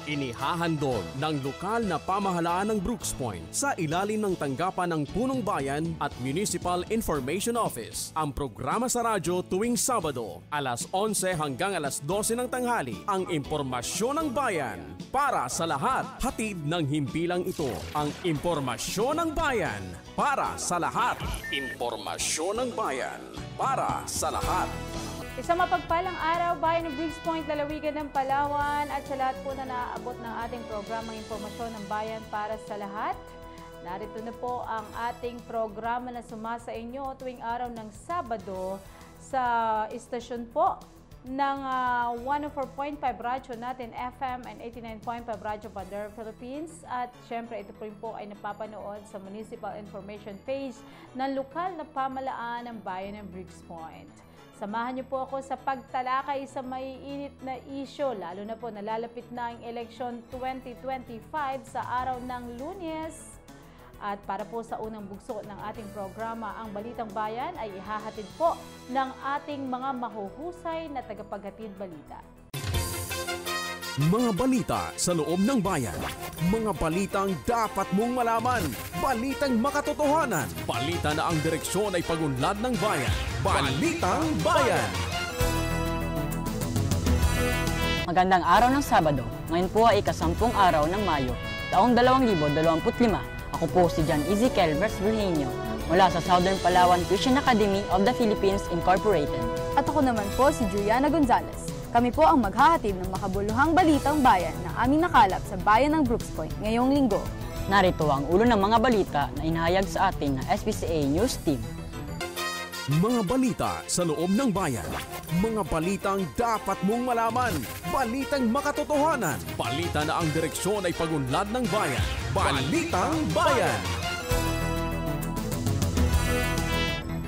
Inihahandog ng lokal na pamahalaan ng Brooks Point sa ilalim ng tanggapan ng Punong Bayan at Municipal Information Office. Ang programa sa radyo tuwing Sabado, alas 11 hanggang alas 12 ng tanghali, ang impormasyon ng bayan para sa lahat. Hatid ng himpilang ito, ang impormasyon ng bayan para sa lahat. Impormasyon ng bayan para sa lahat. Isang mapagpalang araw, bayan ng Brooks Point, lalawigan ng Palawan, at sa lahat po na naaabot ng ating programang Impormasyon ng Bayan para sa lahat. Narito na po ang ating programa na sumasa inyo tuwing araw ng Sabado sa istasyon po ng 104.5 radyo natin FM and 89.5 radyo Bander Philippines. At syempre ito po ay napapanood sa Municipal Information page ng lokal na pamalaan ng bayan ng Brooks Point. Samahan niyo po ako sa pagtalakay sa maiinit na isyo, lalo na po nalalapit na ang eleksyon 2025 sa araw ng Lunes. At para po sa unang bugso ng ating programa, ang Balitang Bayan ay ihahatid po ng ating mga mahuhusay na tagapaghatid balita. Mga balita sa loob ng bayan. Mga balitang dapat mong malaman. Balitang makatotohanan. Balita na ang direksyon ay pagunlad ng bayan. Balitang Bayan. Magandang araw ng Sabado. Ngayon po ay ika-10 araw ng Mayo, taong 2025. Ako po si John Ezekiel Virgenio mula sa Southern Palawan Christian Academy of the Philippines Incorporated. At ako naman po si Juliana Gonzalez. Kami po ang maghahatid ng makabuluhang balitang bayan na aming nakalap sa bayan ng Brooks Point ngayong linggo. Narito ang ulo ng mga balita na inahayag sa atin ng SBCA News Team. Mga balita sa loob ng bayan. Mga balitang dapat mong malaman. Balitang makatotohanan. Balita na ang direksyon ay pagunlad ng bayan. Balitang Bayan.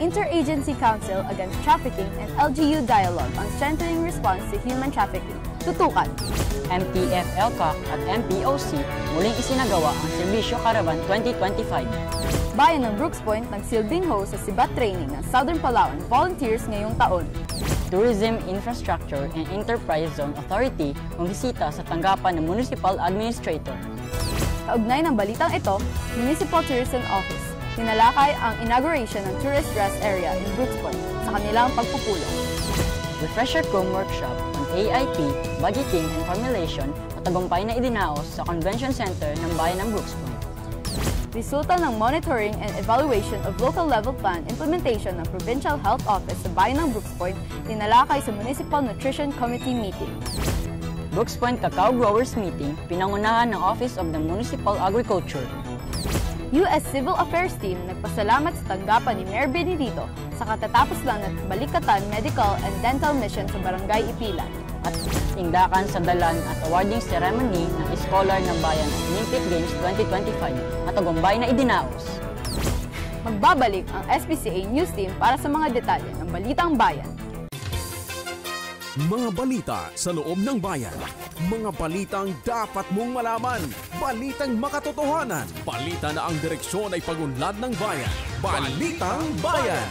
Interagency Council Against Trafficking and LGU Dialogue on Strengthening Response to Human Trafficking. Tutukan. MTF-ELCAC at MPOC muling isinagawa ang Serbisyo Caravan 2025. Bayan ng Brooks Point nagsilbing host sa sibat training ng Southern Palawan Volunteers ngayong taon. Tourism Infrastructure and Enterprise Zone Authority bumisita sa tanggapan ng Municipal Administrator. Kaugnay ng balitang ito, Municipal Tourism Office tinalakay ang inauguration ng Tourist Dress Area in Brooks Point sa kanilang pagpupulong. Refresher Chrome Workshop on AIP, Budgeting and Formulation at tagumpay na idinaos sa Convention Center ng Bayan ng Brooks Point. Resulta ng monitoring and evaluation of local level plan implementation ng Provincial Health Office sa Bayan ng Brooks Point tinalakay sa Municipal Nutrition Committee meeting. Brooks Point Cacao Growers Meeting, pinangunahan ng Office of the Municipal Agriculture. U.S. Civil Affairs Team nagpasalamat sa tanggapan ni Mayor Benedito sa katatapos lang na Balikatan Medical and Dental Mission sa Barangay Ipilan. At tindakan sa dalan at awarding ceremony ng Scholar ng Bayan Olympic Games 2025 at tagumpay na idinaos. Magbabalik ang SBCA News Team para sa mga detalye ng Balitang Bayan. Mga balita sa loob ng bayan. Mga balitang dapat mong malaman. Balitang makatotohanan. Balita na ang direksyon ay pagunlad ng bayan. Balitang Bayan.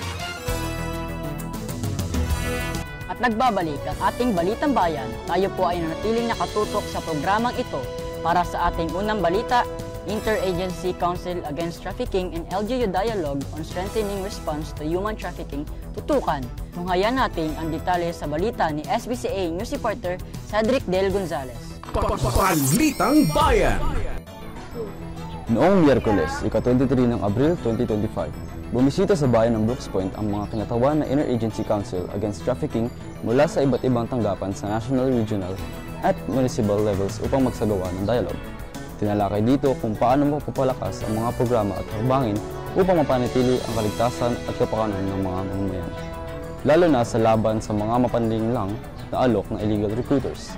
At nagbabalik ang ating Balitang Bayan. Tayo po ay nanatiling nakatutok sa programang ito para sa ating unang balita, Interagency Council Against Trafficking and LGU Dialogue on Strengthening Response to Human Trafficking, tutukan. Tunghayan natin ang detalye sa balita ni SBCA News Reporter Cedric Del Gonzalez. Balitang Bayan. Noong Miyerkules, ika-23 ng Abril 2025, bumisita sa bayan ng Brooks Point ang mga kinatawan na Interagency Council Against Trafficking mula sa iba't ibang tanggapan sa national, regional at municipal levels upang magsagawa ng dialogue. Tinalakay dito kung paano mapapalakas ang mga programa at hakbangin upang mapanatili ang kaligtasan at kapakanan ng mga mamamayan, lalo na sa laban sa mga mapanlinlang na alok ng illegal recruiters.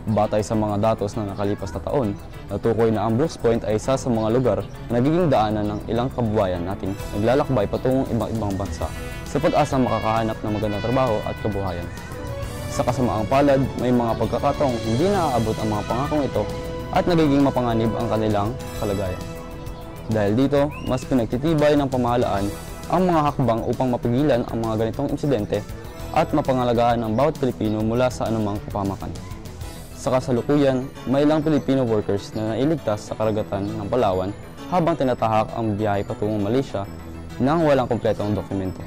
Batay sa mga datos na nakalipas na taon, natukoy na ang Brooks Point ay isa sa mga lugar na nagiging daanan ng ilang kababayan nating naglalakbay patungong ibang-ibang bansa sa pag-asa makakahanap ng magandang trabaho at kabuhayan. Sa kasamaang palad, may mga pagkakataong hindi naaabot ang mga pangakong ito at nagiging mapanganib ang kanilang kalagayan. Dahil dito, mas pinagtitibay ng pamahalaan ang mga hakbang upang mapigilan ang mga ganitong insidente at mapangalagaan ng bawat Pilipino mula sa anumang kapamakan. Sa kasalukuyan, may ilang Filipino workers na nailigtas sa karagatan ng Palawan habang tinatahak ang biyahe patungong Malaysia nang walang kumpletong dokumento.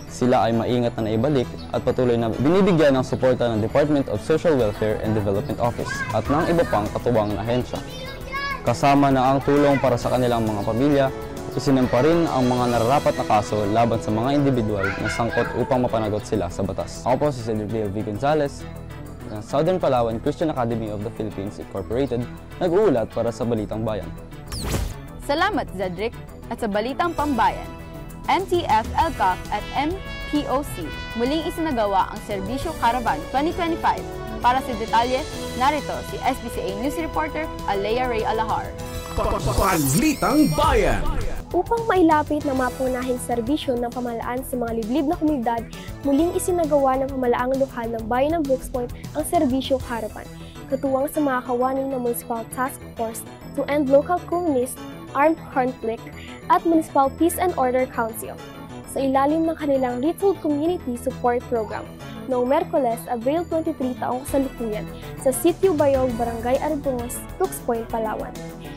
Sila ay maingat na naibalik at patuloy na binibigyan ng suporta ng Department of Social Welfare and Development Office at ng iba pang katuwang na ahensya. Kasama na ang tulong para sa kanilang mga pamilya, isinampa rin ang mga nararapat na kaso laban sa mga individual na sangkot upang mapanagot sila sa batas. Ako po si Cedric V. Gonzalez, ng Southern Palawan Christian Academy of the Philippines Incorporated, nag-uulat para sa Balitang Bayan. Salamat, Cedric, at sa Balitang Pambayan. NTF-ELCAC at MPOC muling isinagawa ang Serbisyo Caravan 2025. Para sa detalye, narito si SBCA News Reporter Alea Ray Alahar. Balitang Bayan. Upang mailapit na mapunahing serbisyo ng pamahalaan sa mga liblib na komunidad, muling isinagawa ng pamahalaang lokal ng Bayan ng Brooks Point ang Serbisyo Caravan, katuwang sa mga kawani ng Municipal Task Force to End Local Communist Armed Conflict at Municipal Peace and Order Council sa ilalim ng kanilang Little Community Support Program noong Merkules, Abril 23 taong kasalukuyan sa Sitio Bayog, Barangay Arbungos, Brooks Point, Palawan.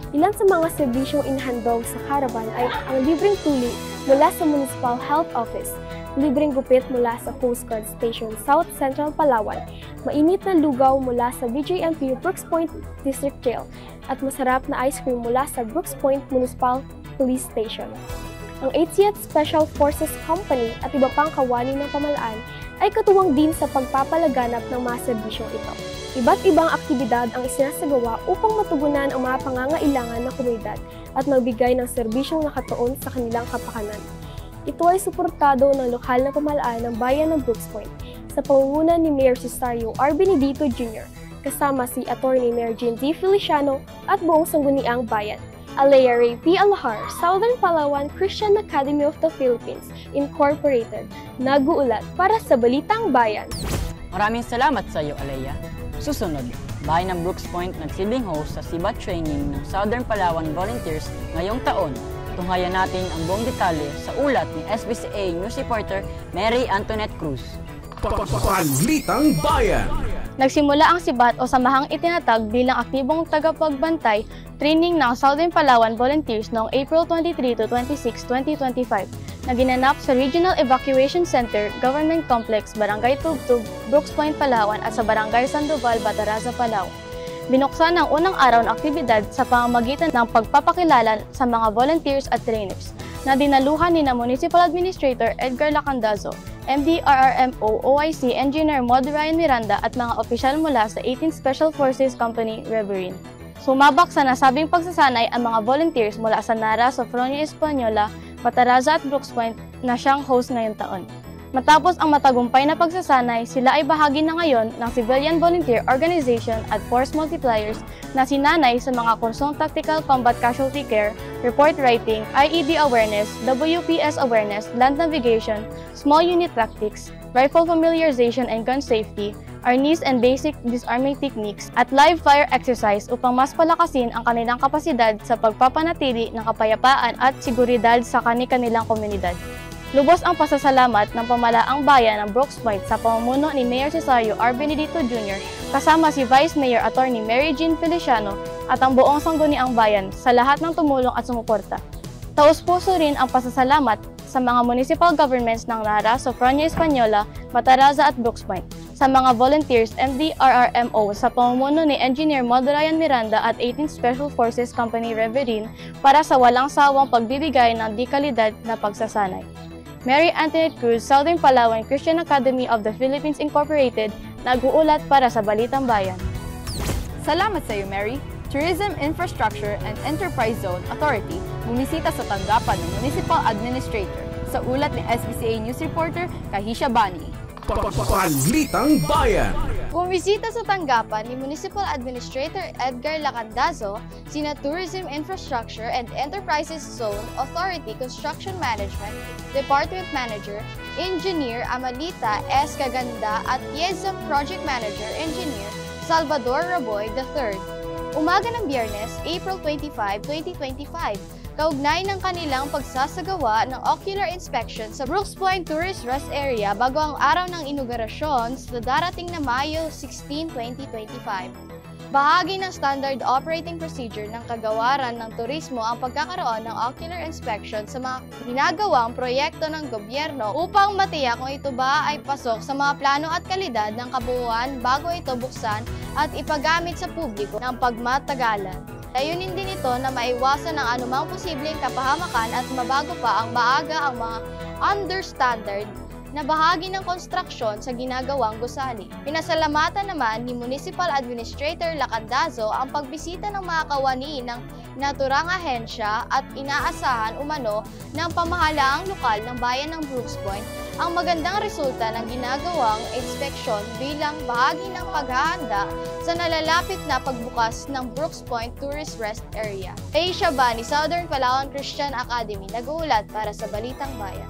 Ilan sa mga serbisyong inahandog sa caravan ay ang libreng tuli mula sa Municipal Health Office, libreng gupit mula sa Coast Guard Station South Central, Palawan, mainit na lugaw mula sa BJMP Brooks Point District Jail, at masarap na ice cream mula sa Brooks Point Municipal Police Station. Ang 80th Special Forces Company at iba pang kawani ng pamahalaan ay katuwang din sa pagpapalaganap ng mga serbisyong ito. Iba't ibang aktibidad ang isinasagawa upang matugunan ang mga pangangailangan ng komunidad at magbigay ng serbisyong nakatuon sa kanilang kapakanan. Ito ay suportado ng lokal na pamahalaan ng Bayan ng Brooks Point sa pangunguna ni Mayor Cesario R. Benedito Jr. kasama si Attorney Mayor Jean D. Feliciano at buong sangguniang bayan. Alea Ray P. Alahar, Southern Palawan Christian Academy of the Philippines Incorporated, nag-uulat para sa Balitang Bayan. Maraming salamat sa iyo, Alea. Susunod, Bayan ng Brooks Point nagsilbing host sa SIBA training ng Southern Palawan Volunteers ngayong taon. Tunghayan natin ang buong detalye sa ulat ni SBCA News Reporter Mary Antoinette Cruz. Balitang Bayan. Nagsimula ang SIBAT o Samahang Itinatag bilang aktibong tagapagbantay training ng Southern Palawan Volunteers noong April 23 to 26, 2025 na ginanap sa Regional Evacuation Center, Government Complex, Barangay Tubtub, Brooks Point, Palawan at sa Barangay Sandoval, Bataraza, Palawan. Binuksan ang unang araw ng aktibidad sa pamamagitan ng pagpapakilala sa mga volunteers at trainers na dinaluhan ni Municipal Administrator Edgar Lacandazo, MDRRMO, OIC, Engineer Mod Ryan Miranda at mga opisyal mula sa 18th Special Forces Company, Riverine. Sumabak sa nasabing pagsasanay ang mga volunteers mula sa Nara, Sofronia Española, Bataraza at Brooks Point na siyang host ngayong taon. Matapos ang matagumpay na pagsasanay, sila ay bahagi na ngayon ng Civilian Volunteer Organization at Force Multipliers na sinanay sa mga kursong Tactical Combat Casualty Care, Report Writing, IED Awareness, WPS Awareness, Land Navigation, Small Unit Tactics, Rifle Familiarization and Gun Safety, Arnis and Basic Disarming Techniques, at live fire exercise upang mas palakasin ang kanilang kapasidad sa pagpapanatili ng kapayapaan at seguridad sa kanilang komunidad. Lubos ang pasasalamat ng pamahalaang bayan ng Brooks Point sa pamumuno ni Mayor Cesario R. Benedito Jr. kasama si Vice Mayor Attorney Mary Jean Feliciano at ang buong sangguniang bayan sa lahat ng tumulong at sumuporta. Taus-puso rin ang pasasalamat sa mga municipal governments ng Nara, Sofronia Española, Bataraza at Brooks Point, sa mga volunteers MDRRMO sa pamumuno ni Engineer Mod Ryan Miranda at 18th Special Forces Company Riverine para sa walang sawang pagbibigay ng dekalidad na pagsasanay. Mary Antoinette Cruz, Southern Palawan Christian Academy of the Philippines Incorporated, nag-uulat para sa Balitang Bayan. Salamat sa iyo, Mary. Tourism Infrastructure and Enterprise Zone Authority bumisita sa tanggapan ng Municipal Administrator. Sa ulat ni SBCA News Reporter Kahisha Bani. Balitang Bayan. Bumisita sa tanggapan ni Municipal Administrator Edgar Lacandazo, sina Tourism Infrastructure and Enterprises Zone Authority Construction Management, Department Manager, Engineer Amalita S. Caganda at YESA Project Manager Engineer Salvador Raboy III. Umaga ng Biyernes, April 25, 2025, kaugnay ng kanilang pagsasagawa ng ocular inspection sa Brooks Point Tourist Rest Area bago ang araw ng inaugurasyon sa darating na Mayo 16, 2025. Bahagi ng Standard Operating Procedure ng Kagawaran ng Turismo ang pagkakaroon ng ocular inspection sa mga ginagawang proyekto ng gobyerno upang matiyak kung ito ba ay pasok sa mga plano at kalidad ng kabuuan bago ito buksan at ipagamit sa publiko ng pagmatagalan. Layunin din ito na maiwasan ang anumang posibleng kapahamakan at mabago pa ang maaga ang mga understandard na bahagi ng konstruksyon sa ginagawang gusali. Pinasalamatan naman ni Municipal Administrator Lacandazo ang pagbisita ng mga kawani ng naturang ahensya at inaasahan umano ng pamahalaang lokal ng bayan ng Brooks Point ang magandang resulta ng ginagawang inspeksyon bilang bahagi ng paghahanda sa nalalapit na pagbukas ng Brooks Point Tourist Rest Area. Aisha Bani, Southern Palawan Christian Academy, nag-uulat para sa Balitang Bayan.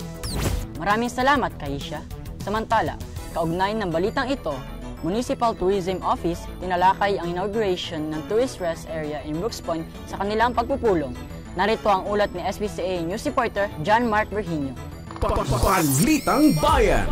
Maraming salamat, Kaisha. Samantala, kaugnay ng balitang ito, Municipal Tourism Office tinalakay ang inauguration ng Tourist Rest Area in Brooks Point sa kanilang pagpupulong. Narito ang ulat ni SBCA News Reporter John Mark Virginio. Balitang Bayan.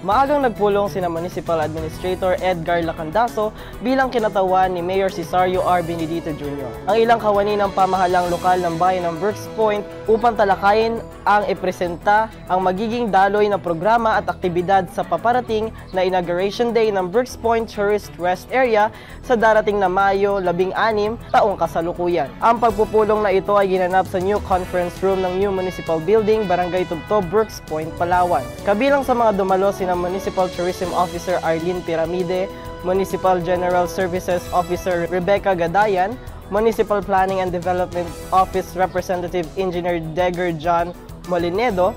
Maagang nagpulong sina Municipal Administrator Edgar Lacandazo bilang kinatawan ni Mayor Cesario R. Benedito Jr. ang ilang kawani ng pamahalang lokal ng bayan ng Brooks Point upang talakayin ang ipresenta ang magiging daloy na programa at aktibidad sa paparating na Inauguration Day ng Brooks Point Tourist Rest Area sa darating na Mayo 16 taong kasalukuyan. Ang pagpupulong na ito ay ginanap sa New Conference Room ng New Municipal Building, Barangay Tubtob, Brooks Point, Palawan. Kabilang sa mga dumalo sina Municipal Tourism Officer Arlene Piramide, Municipal General Services Officer Rebecca Gadayan, Municipal Planning and Development Office Representative Engineer Degger John Molinedo,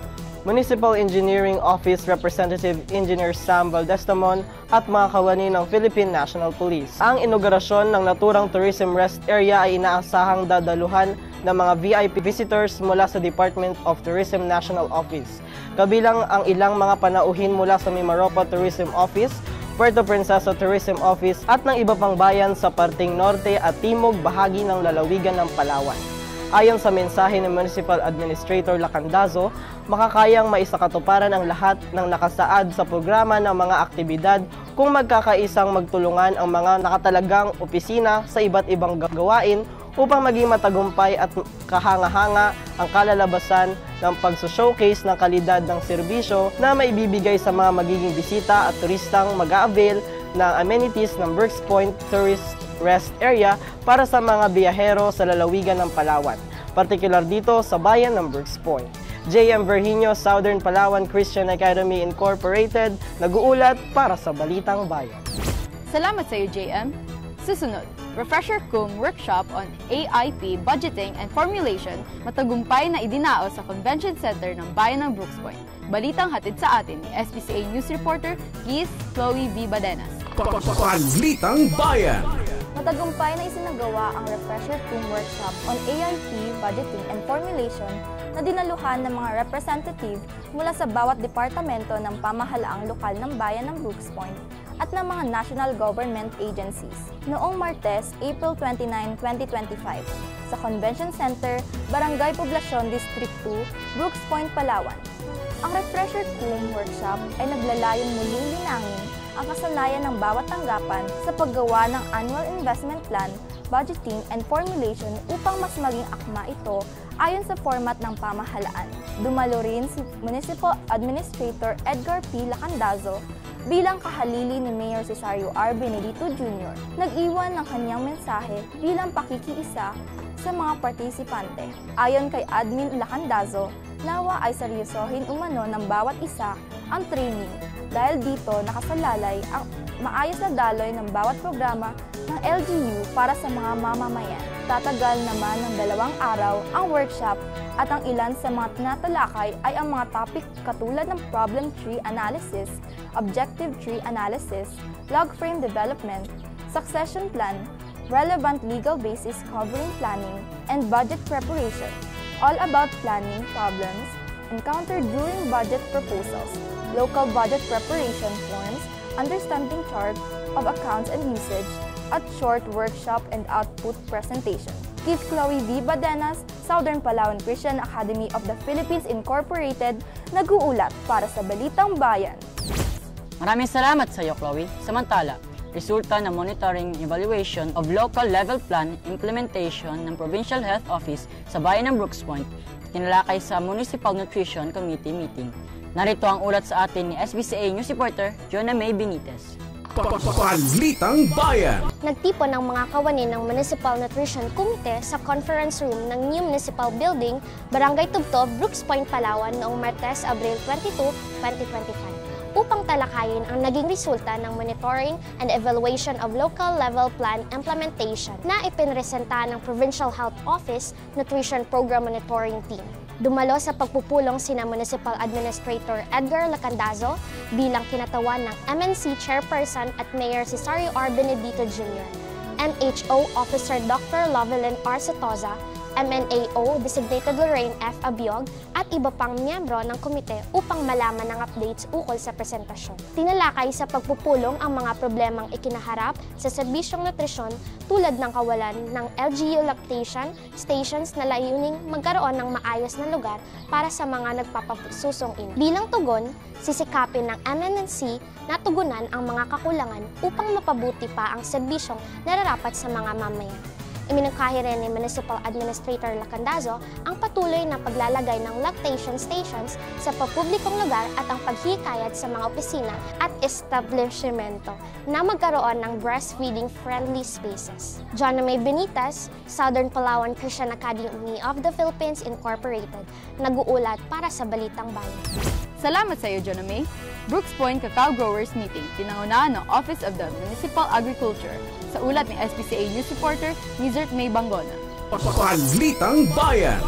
Municipal Engineering Office Representative Engineer Sam Valdestamon at mga kawani ng Philippine National Police. Ang inaugurasyon ng naturang Tourism Rest Area ay inaasahang dadaluhan ng mga VIP visitors mula sa Department of Tourism National Office. Kabilang ang ilang mga panauhin mula sa Mimaropa Tourism Office, Puerto Princesa Tourism Office at ng iba pang bayan sa parting norte at timog bahagi ng lalawigan ng Palawan. Ayon sa mensahe ng Municipal Administrator Lacandazo, makakayang maisakatuparan ang lahat ng nakasaad sa programa ng mga aktibidad kung magkakaisang magtulungan ang mga nakatalagang opisina sa iba't ibang gawain upang maging matagumpay at kahanga-hanga ang kalalabasan ng pagso-showcase ng kalidad ng serbisyo na maibibigay sa mga magiging bisita at turistang mag-a-avail ng amenities ng Brooks Point Tourist Rest Area para sa mga biyahero sa lalawigan ng Palawan, partikular dito sa bayan ng Brooks Point. J.M. Virginio, Southern Palawan Christian Academy Incorporated, nag-uulat para sa Balitang Bayan. Salamat sa iyo, JM. Susunod, Refresher CUM Workshop on AIP Budgeting and Formulation matagumpay na idinao sa Convention Center ng Bayan ng Brooks Point. Balitang hatid sa atin ni SBCA News Reporter Keith Chloe V. Badenas. Balitang Bayan. Matagumpay na isinagawa ang Refresher CUM Workshop on AIP Budgeting and Formulation na dinaluhan ng mga representative mula sa bawat departamento ng pamahalaang lokal ng bayan ng Brooks Point at ng mga national government agencies noong Martes, April 29, 2025 sa Convention Center, Barangay Poblacion, District 2, Brooks Point, Palawan. Ang Refresher CUM Workshop ay naglalayong muling linangin ang kasanayan ng bawat tanggapan sa paggawa ng Annual Investment Plan, Budgeting and Formulation upang mas maging akma ito ayon sa format ng pamahalaan. Dumalo rin si Municipal Administrator Edgar P. Lacandazo bilang kahalili ni Mayor Cesario R. Benedito Jr. Nag-iwan ng kanyang mensahe bilang pakikiisa sa mga partisipante. Ayon kay Admin Lacandazo, nawa ay seryosohin umano ng bawat isa ang training dahil dito nakasalalay ang maayos na daloy ng bawat programa ng LGU para sa mga mamamayan. Tatagal naman ng 2 araw ang workshop at ang ilan sa mga tinatalakay ay ang mga topic katulad ng Problem Tree Analysis, Objective Tree Analysis, Log Frame Development, Succession Plan, Relevant Legal Basis Covering Planning, and Budget Preparation, all about planning problems encountered during budget proposals, local budget preparation forms, understanding chart of accounts and usage, at short workshop and output presentation. Keith Chloe V. Badenas, Southern Palawan Christian Academy of the Philippines Incorporated, nag-uulat para sa Balitang Bayan. Maraming salamat sa iyo, Chloe. Samantala, resulta ng monitoring evaluation of local level plan implementation ng Provincial Health Office sa bayan ng Brooks Point, tinalakay sa Municipal Nutrition Committee meeting. Narito ang ulat sa atin ni SBCA News reporter Jonah May Benitez. Balitang Bayan. Nagtipon ang mga kawani ng Municipal Nutrition Committee sa conference room ng New Municipal Building, Barangay Tubtob, Brooks Point, Palawan noong Martes, Abril 22, 2025 upang talakayin ang naging resulta ng monitoring and evaluation of local level plan implementation na ipinresenta ng Provincial Health Office Nutrition Program Monitoring Team. Dumalo sa pagpupulong sina Municipal Administrator Edgar Lacandazo bilang kinatawan ng MNC Chairperson at Mayor Cesario R. Benedito Jr., MHO Officer Dr. Lovelyn R. Setoza, MNAO Designated Lorraine F. Abiog at iba pang miyembro ng komite upang malaman ng updates ukol sa presentasyon. Tinalakay sa pagpupulong ang mga problemang ikinaharap sa serbisyong nutrisyon tulad ng kawalan ng LGU lactation stations na layuning magkaroon ng maayos na lugar para sa mga nagpapasusong ina. Bilang tugon, sisikapin ng MNNC na tugunan ang mga kakulangan upang mapabuti pa ang serbisyong nararapat sa mga mamayan. Iminungkahi rin ni Municipal Administrator Lacandazo ang patuloy na paglalagay ng lactation stations sa papublikong lugar at ang paghikayat sa mga opisina at establishmento na magkaroon ng breastfeeding-friendly spaces. Jonah May Benitez, Southern Palawan Christian Academy of the Philippines Incorporated, nag-uulat para sa Balitang Bayan. Salamat sa iyo, Jonah May. Brooks Point Cacao Growers Meeting, pinangunahan ng Office of the Municipal Agriculture. Sa ulat ni SBCA News reporter Nizert May Bangona. Balitang Bayan.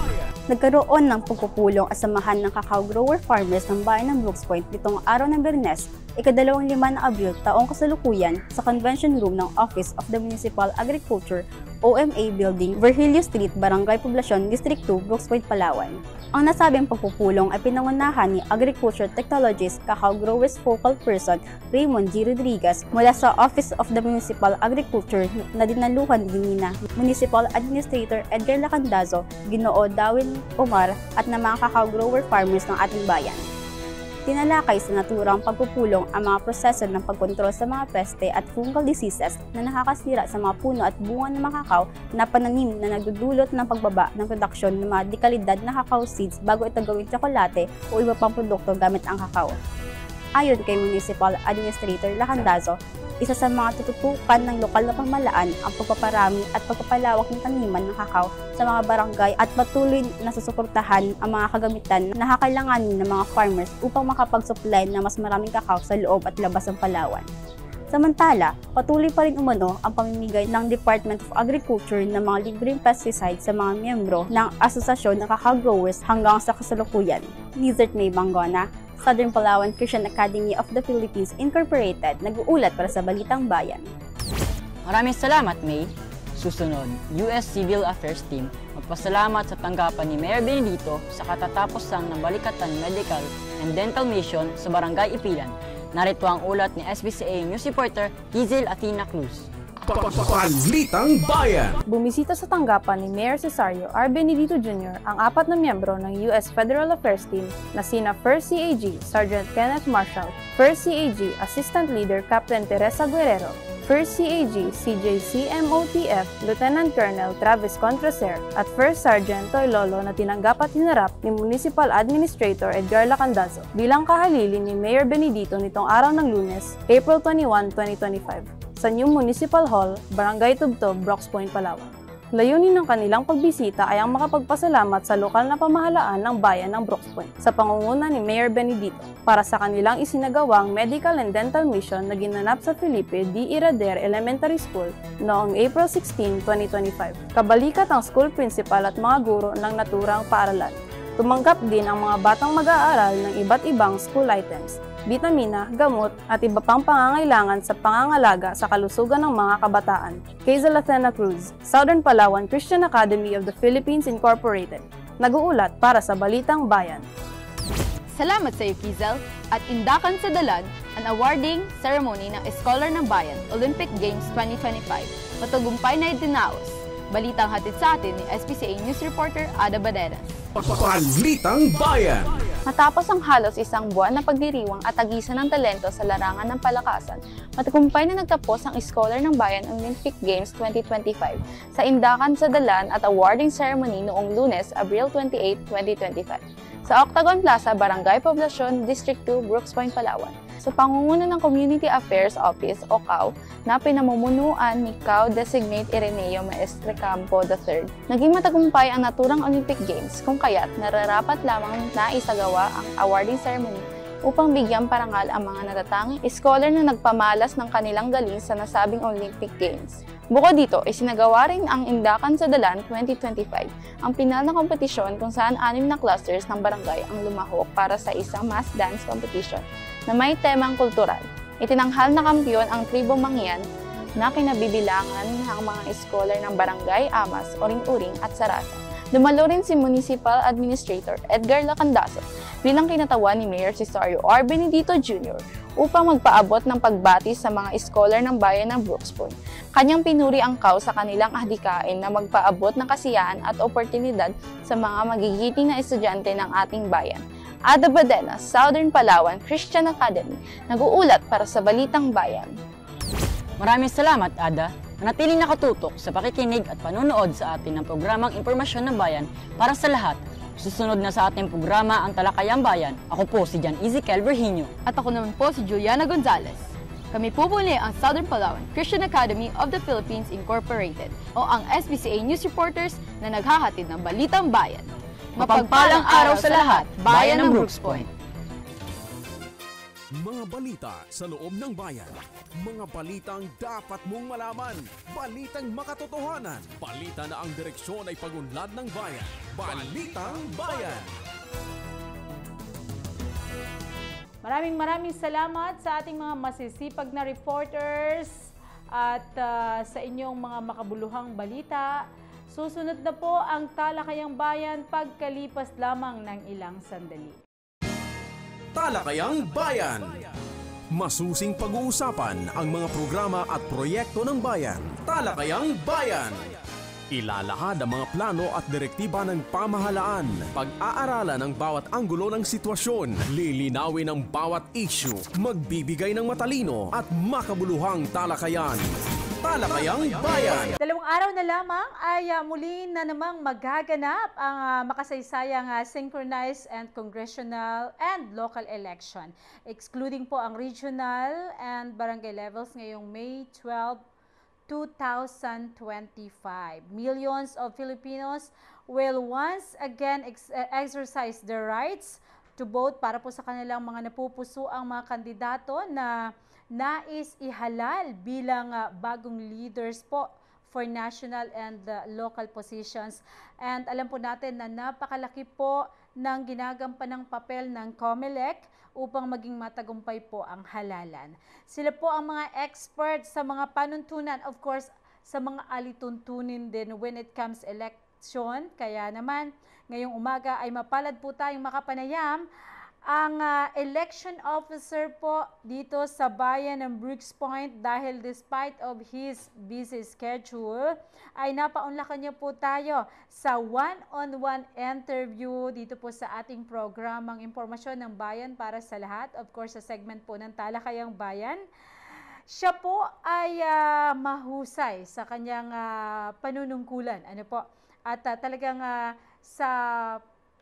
Nagkaroon ng pagpupulong at samahan ng cacao grower farmers ng bayan ng Brooks Point nitong araw ng Biyernes, ika-25 na Abril taong kasalukuyan sa Convention Room ng Office of the Municipal Agriculture OMA Building, Virgilio Street, Barangay Poblacion, District 2, Brooks Point, Palawan. Ang nasabing pagpupulong ay pinangunahan ni Agriculture Technologist Cacao Growers Focal Person Raymond G. Rodriguez mula sa Office of the Municipal Agriculture na dinaluhan din na Municipal Administrator Edgar Lacandazo, Ginoo Dawin Omar at ng mga cacao grower farmers ng ating bayan. Tinalakay sa naturang pagpupulong ang mga proseso ng pagkontrol sa mga peste at fungal diseases na nakakasira sa mga puno at bunga ng mga kakao na pananim na nagdudulot ng pagbaba ng produksyon ng mga dekalidad na cacao seeds bago ito gawing tsokolate o iba pang produkto gamit ang kakao. Ayon kay Municipal Administrator Lacandazo, isa sa mga tututukan ng lokal na pamahalaan ang pagpaparami at pagpapalawak ng taniman ng kakao sa mga barangay at patuloy na susuportahan ang mga kagamitan na kakailanganin ng mga farmers upang makapag-supply ng mas maraming kakao sa loob at labas ng Palawan. Samantala, patuloy pa rin umano ang pamimigay ng Department of Agriculture ng mga libreng pesticides sa mga miyembro ng Asosasyon ng Cacao Growers hanggang sa kasalukuyan. Nizert May Bangona, Southern Palawan Christian Academy of the Philippines Incorporated, nag-uulat para sa Balitang Bayan. Maraming salamat, May. Susunod, US Civil Affairs Team magpasalamat sa tanggapan ni Mayor Benedito sa katatapusang ng Balikatan Medical and Dental Mission sa Barangay Ipilan. Narito ang ulat ni SBCA News reporter Gizel Athena Cruz. Balitang Bayan. Bumisita sa tanggapan ni Mayor Cesario R. Benedito Jr. ang 4 na miyembro ng U.S. Federal Affairs Team na sina First CAG Sergeant Kenneth Marshall, First CAG Assistant Leader Captain Teresa Guerrero, First CAG CJCMOTF Lieutenant Colonel Travis Contraser at First Sergeant Toy Lolo na tinanggap at hinarap ni Municipal Administrator Edgar Lacandazo bilang kahalili ni Mayor Benedito nitong araw ng Lunes, April 21, 2025. Sa New Municipal Hall, Barangay Tubtob, Brooks Point, Palawan. Layunin ng kanilang pagbisita ay ang makapagpasalamat sa lokal na pamahalaan ng bayan ng Brooks Point sa pangunguna ni Mayor Benedito para sa kanilang isinagawang medical and dental mission na ginanap sa Felipe D. Irader Elementary School noong April 16, 2025. Kabalikat ang school principal at mga guro ng naturang paaralan. Tumanggap din ang mga batang mag-aaral ng iba't ibang school items, bitamina, gamot, at iba pang pangangailangan sa pangangalaga sa kalusugan ng mga kabataan. Gizel Athena Cruz, Southern Palawan Christian Academy of the Philippines Incorporated, nag-uulat para sa Balitang Bayan. Salamat sa iyo, Gizel, at indakan sa dalan ang awarding ceremony ng Scholar ng Bayan Olympic Games 2025. Matagumpay na itinaos Balitang hatid sa atin ni SPCA News Reporter Ada Baderas. Balitang Bayan. Matapos ang halos isang buwan na pagdiriwang at tagisan ng talento sa larangan ng palakasan, matagumpay na nagtapos ang Scholar ng Bayan Olympic Games 2025 sa Indakan sa Dalan at awarding ceremony noong Lunes, Abril 28, 2025 sa Octagon Plaza, Barangay Poblacion, District 2, Brooks Point, Palawan. Sa pangunguna ng Community Affairs Office o CAO na pinamumunuan ni CAO Designate Ireneo Maestre Campo III. Naging matagumpay ang naturang Olympic Games kung kaya't nararapat lamang na isagawa ang awarding ceremony upang bigyang parangal ang mga natatanging scholar na nagpamalas ng kanilang galing sa nasabing Olympic Games. Bukod dito, isinagawa rin ang Indakan sa Dalan 2025, ang pinal na kompetisyon kung saan 6 na clusters ng barangay ang lumahok para sa isang mass dance competition na may temang kultural. Itinanghal na kampiyon ang tribong Mangyan na kinabibilangan ng mga scholar ng barangay, Amas, Uring-Uring at Sarasa. Dumalo rin si Municipal Administrator Edgar Lacandaso bilang kinatawan ni Mayor Cesario R. Benedito Jr. upang magpaabot ng pagbati sa mga scholar ng bayan ng Brooks Point. Kanyang pinuri ang CAO sa kanilang ahdikain na magpaabot ng kasiyahan at oportunidad sa mga magigiting na estudyante ng ating bayan. Ada Badenas, Southern Palawan Christian Academy, nag-uulat para sa Balitang Bayan. Maraming salamat, Ada. Manatiling nakatutok sa pakikinig at panonood sa atin ng programang Impormasyon ng Bayan para sa lahat. Susunod na sa ating programa ang Talakayang Bayan. Ako po si Jan Ezekiel Virginio. At ako naman po si Juliana Gonzalez. Kami po muli ang Southern Palawan Christian Academy of the Philippines Incorporated o ang SPCA News Reporters na naghahatid ng Balitang Bayan. Mapagpalang araw sa lahat, Bayan ng Brooks Point. Mga balita sa loob ng bayan. Mga balitang dapat mong malaman. Balitang makatotohanan. Balita na ang direksyon ay pagunlad ng bayan. Balitang Bayan. Maraming salamat sa ating mga masisipag na reporters at sa inyong mga makabuluhang balita. Susunod na po ang Talakayang Bayan pagkalipas lamang ng ilang sandali. Talakayang Bayan. Masusing pag-uusapan ang mga programa at proyekto ng bayan. Talakayang Bayan. Ilalahad ang mga plano at direktiba ng pamahalaan. Pag-aaralan ang bawat anggulo ng sitwasyon. Lilinawin ang bawat issue. Magbibigay ng matalino at makabuluhang talakayan. Talakayang Bayan. 2 araw na lamang ay muli na namang magaganap ang makasaysayang synchronized and congressional and local election, excluding po ang regional and barangay levels ngayong May 12, 2025. Millions of Filipinos will once again exercise their rights to vote para po sa kanilang mga napupuso ang mga kandidato na nais ihalal bilang bagong leaders po for national and local positions. And alam po natin na napakalaki po ng ginagampanang papel ng COMELEC upang maging matagumpay po ang halalan. Sila po ang mga experts sa mga panuntunan, of course, sa mga alituntunin din when it comes election. Kaya naman, ngayong umaga ay mapalad po tayong makapanayam ang election officer po dito sa bayan ng Brooks Point dahil despite of his busy schedule ay napaunlakan niya po tayo sa one-on-one interview dito po sa ating programang Impormasyon ng Bayan para sa lahat. Of course, sa segment po ng Talakayang Bayan. Siya po ay mahusay sa kanyang panunungkulan. Ano po? At talagang sa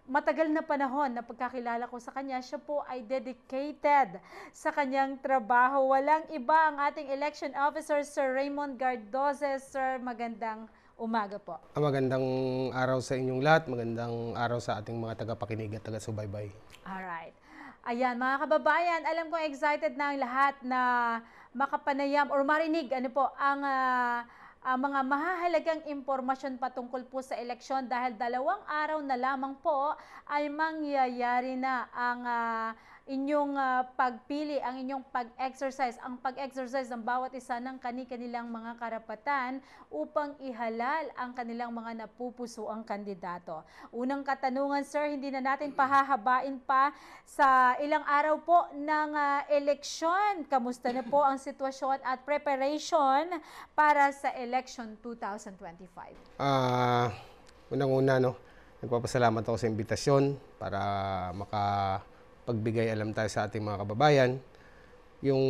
matagal na panahon na pagkakilala ko sa kanya, siya po ay dedicated sa kanyang trabaho. Walang iba ang ating election officer, Sir Raymond Gardoze. Sir, magandang umaga po. Magandang araw sa inyong lahat. Magandang araw sa ating mga tagapakinig at taga-subaybay. Alright. Ayan, mga kababayan, alam ko excited na ang lahat na makapanayam or marinig ano po ang mga mahahalagang impormasyon patungkol po sa eleksyon dahil 2 araw na lamang po ay mangyayari na ang inyong pagpili, ang inyong pag-exercise, ang pag-exercise ng bawat isa ng kani-kanilang mga karapatan upang ihalal ang kanilang mga napupusuang kandidato. Unang katanungan, sir, hindi na natin pahahabain pa sa ilang araw po ng eleksyon. Kamusta na po ang sitwasyon at preparation para sa election 2025? Unang-una, nagpapasalamat ako sa imbitasyon para makapagbigay alam tayo sa ating mga kababayan. Yung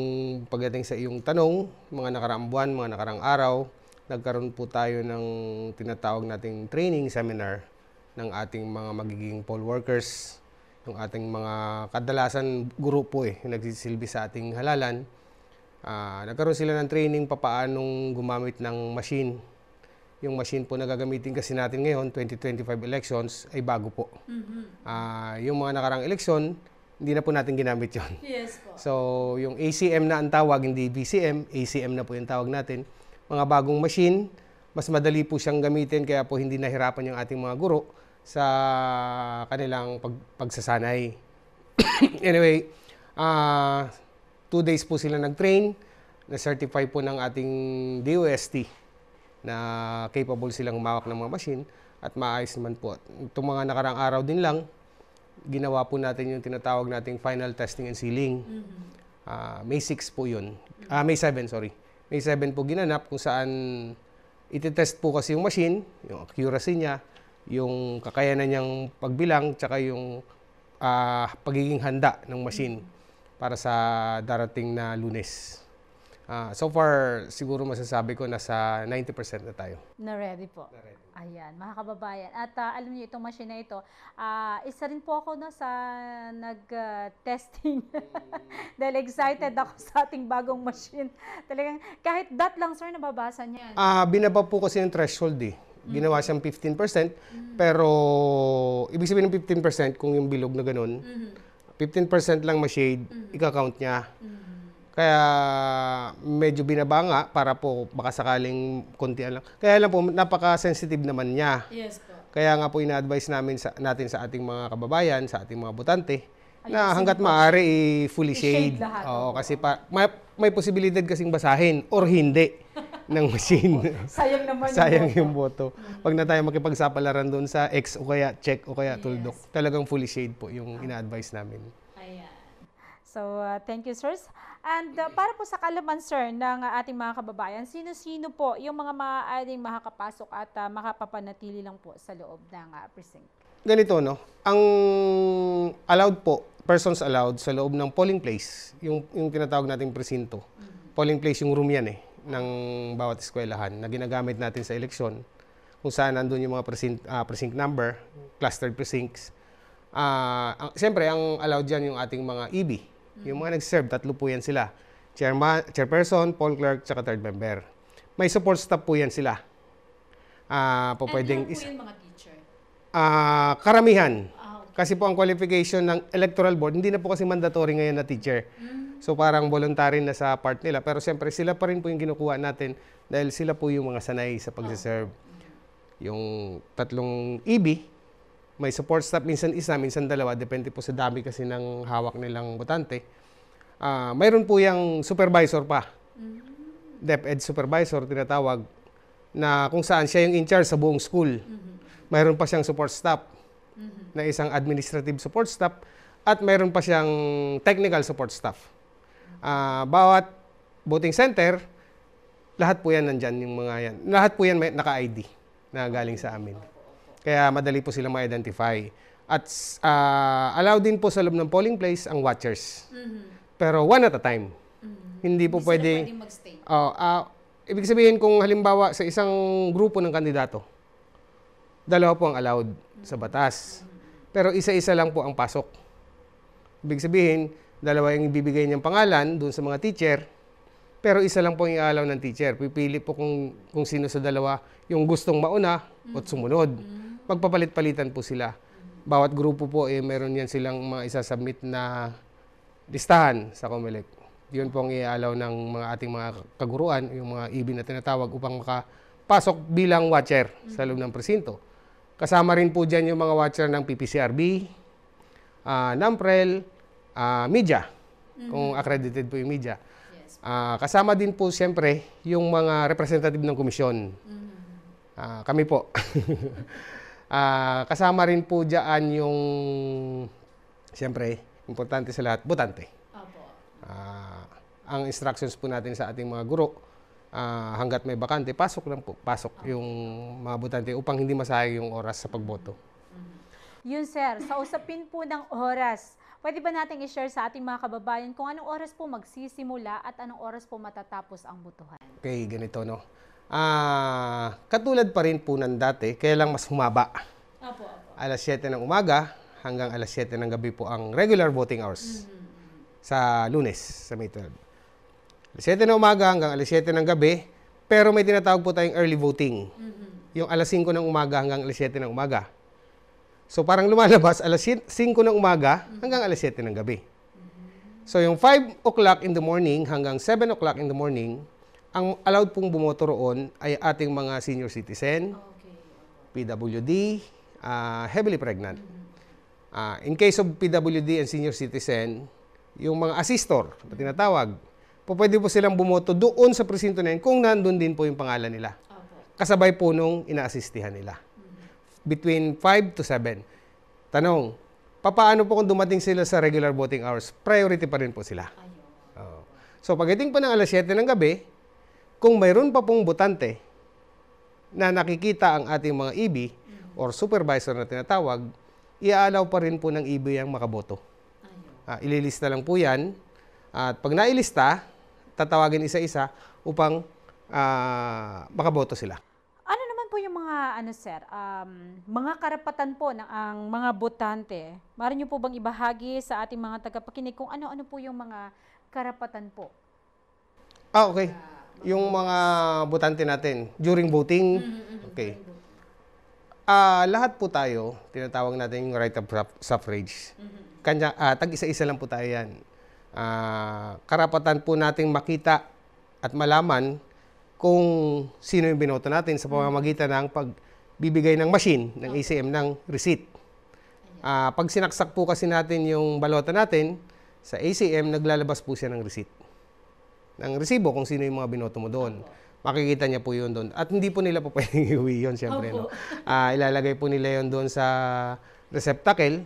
pagdating sa iyong tanong, mga nakaraang buwan, mga nakaraang araw, nagkaroon po tayo ng tinatawag nating training seminar ng ating mga magiging poll workers, yung ating mga kadalasan guro po yung nagsisilbi sa ating halalan. Nagkaroon sila ng training papaanong gumamit ng machine. Yung machine po na gagamitin kasi natin ngayon, 2025 elections, ay bago po. Yung mga nakarang eleksyon, hindi na po natin ginamit yun. Yes po. So, yung ACM na ang tawag, hindi BCM, ACM na po yung tawag natin. Mga bagong machine, mas madali po siyang gamitin, kaya po hindi nahirapan yung ating mga guro sa kanilang pagsasanay. Anyway, 2 days po sila nag-train, na-certify po ng ating DOST na capable silang humawak ng mga machine at maayos naman po. Itong mga nakarang araw din lang, ginawa po natin yung tinatawag nating final testing and sealing. May 6 po yun. May 7, sorry. May 7 po ginanap kung saan ititest po kasi yung machine, yung accuracy niya, yung kakayanan niyang pagbilang, tsaka yung pagiging handa ng machine para sa darating na Lunes. So far, siguro masasabi ko nasa 90% na tayo. Na-ready po. Na-ready. Ayan, mga kababayan. At alam niyo, itong machine na ito, isa rin po ako sa nag-testing. Dahil excited ako sa ating bagong machine. Talagang, kahit dot lang, sir, nababasa niyan. Binaba po kasi yung threshold Ginawa siyang 15%, pero ibig sabihin ng 15% kung yung bilog na ganun, 15% lang ma-shade, ika-count niya. Kaya medyo binaba nga para po baka sakaling kontian lang. Kaya lang po, napaka-sensitive naman niya. Yes po. Kaya nga po ina-advise natin sa ating mga kababayan, sa ating mga botante, na hanggat maaari fully shade. Oo, kasi may posibilidad kasing basahin or hindi ng machine. Sayang naman Sayang yung boto. Pag na tayo makipagsapalaran doon sa X o kaya check o kaya tuldok, talagang fully shade po yung ina-advise namin. Ayan. So, thank you, sirs. And para po sa kalaman, sir, ng ating mga kababayan, sino-sino po yung mga maaaring makakapasok at makapapanatili lang po sa loob ng precinct? Ganito, ang allowed po, persons allowed sa loob ng polling place, yung tinatawag nating presinto. Polling place, yung room yan ng bawat eskwelahan na ginagamit natin sa eleksyon, kung saan nandun yung mga precinct number, clustered precincts. Siyempre, ang allowed dyan yung ating mga EB. Yung mga nag-serve, 3 po yan sila. Chairperson, poll clerk, tsaka third member. May support staff po yan sila. Pwedeng po yung mga teacher? Karamihan. Kasi po ang qualification ng electoral board, hindi na po kasi mandatory ngayon na teacher. So parang voluntary na sa part nila. Pero siyempre sila pa rin po yung kinukuha natin dahil sila po yung mga sanay sa pag-serve. Yung 3 EB, may support staff, minsan isa, minsan 2, depende po sa dami kasi ng hawak nilang botante. Mayroon po yung supervisor pa. DepEd supervisor, tinatawag, na kung saan siya yung in-charge sa buong school. Mayroon pa siyang support staff na isang administrative support staff at mayroon pa siyang technical support staff. Bawat voting center, lahat po yan nandyan, yung mga yan. Lahat po yan may naka-ID na galing sa amin. Kaya madali po silang ma-identify. At allow din po sa loob ng polling place ang watchers. Pero one at a time. Hindi po pwede mag-stay. Ibig sabihin kung halimbawa sa isang grupo ng kandidato, 2 po ang allowed sa batas. Pero isa-isa lang po ang pasok. Ibig sabihin, 2 yung ibibigay niyang pangalan doon sa mga teacher, pero isa lang po yung i-allow ng teacher. Pipili po kung sino sa 2 yung gustong mauna o sumunod. Magpapalit-palitan po sila. Bawat grupo po, meron yan silang mga isasubmit na listahan sa COMELEC. Yun po ang i-allow ng mga ating mga kaguruan, yung mga EB na tinatawag upang makapasok bilang watcher sa loob ng presinto. Kasama rin po dyan yung mga watcher ng PPCRB, NAMPREL, media, kung accredited po yung media. Kasama din po siyempre yung mga representative ng komisyon. Kami po. Kasama rin po dyan yung, siyempre, importante sa lahat, botante. Ang instructions po natin sa ating mga guro, hanggat may bakante, pasok lang po. Pasok yung mga botante upang hindi masayang yung oras sa pagboto. Yun sir, sa usapin po ng oras, pwede ba natin i-share sa ating mga kababayan kung anong oras po magsisimula at anong oras po matatapos ang botohan? Okay, ganito no. Katulad pa rin po ng dati, kaya lang mas humaba. Alas 7 ng umaga hanggang alas 7 ng gabi po ang regular voting hours sa Lunes, sa May 12. Alas 7 ng umaga hanggang alas 7 ng gabi, pero may tinatawag po tayong early voting. Yung alas 5 ng umaga hanggang alas 7 ng umaga. So parang lumalabas alas 5 ng umaga hanggang alas 7 ng gabi. So yung 5 o'clock in the morning hanggang 7 o'clock in the morning, ang allowed pong bumoto roon ay ating mga senior citizen, PWD, heavily pregnant. In case of PWD and senior citizen, yung mga assistor na tinatawag, pwede po silang bumoto doon sa presinto na yun kung nandun din po yung pangalan nila. Kasabay po nung ina-assistihan nila. Between 5 to 7. Tanong, papaano po kung dumating sila sa regular voting hours? Priority pa rin po sila. So pagdating pa ng alas 7 ng gabi, kung mayroon pa pong botante na nakikita ang ating mga EB or supervisor na tinatawag, iaalaw pa rin po ng EB ang makaboto. Ililista lang po yan. At pag nailista, tatawagin isa-isa upang makaboto sila. Ano naman po yung mga, mga karapatan po ng ang mga botante? Maaari niyo po bang ibahagi sa ating mga tagapakinig kung ano-ano po yung mga karapatan po? Okay. Yung mga botante natin during voting, okay. Lahat po tayo, tinatawag natin yung right of suffrage. Tag-isa-isa lang po tayo yan. Karapatan po nating makita at malaman kung sino yung binoto natin sa pamamagitan ng pagbibigay ng machine, ng ACM, ng receipt. Pag sinaksak po kasi natin yung balota natin, sa ACM, naglalabas po siya ng receipt. Ng resibo kung sino yung mga binoto mo doon. Makikita niya po yun doon. At hindi po nila po pwedeng iuwi yun, siyempre. No? Ilalagay po nila yun doon sa receptacle,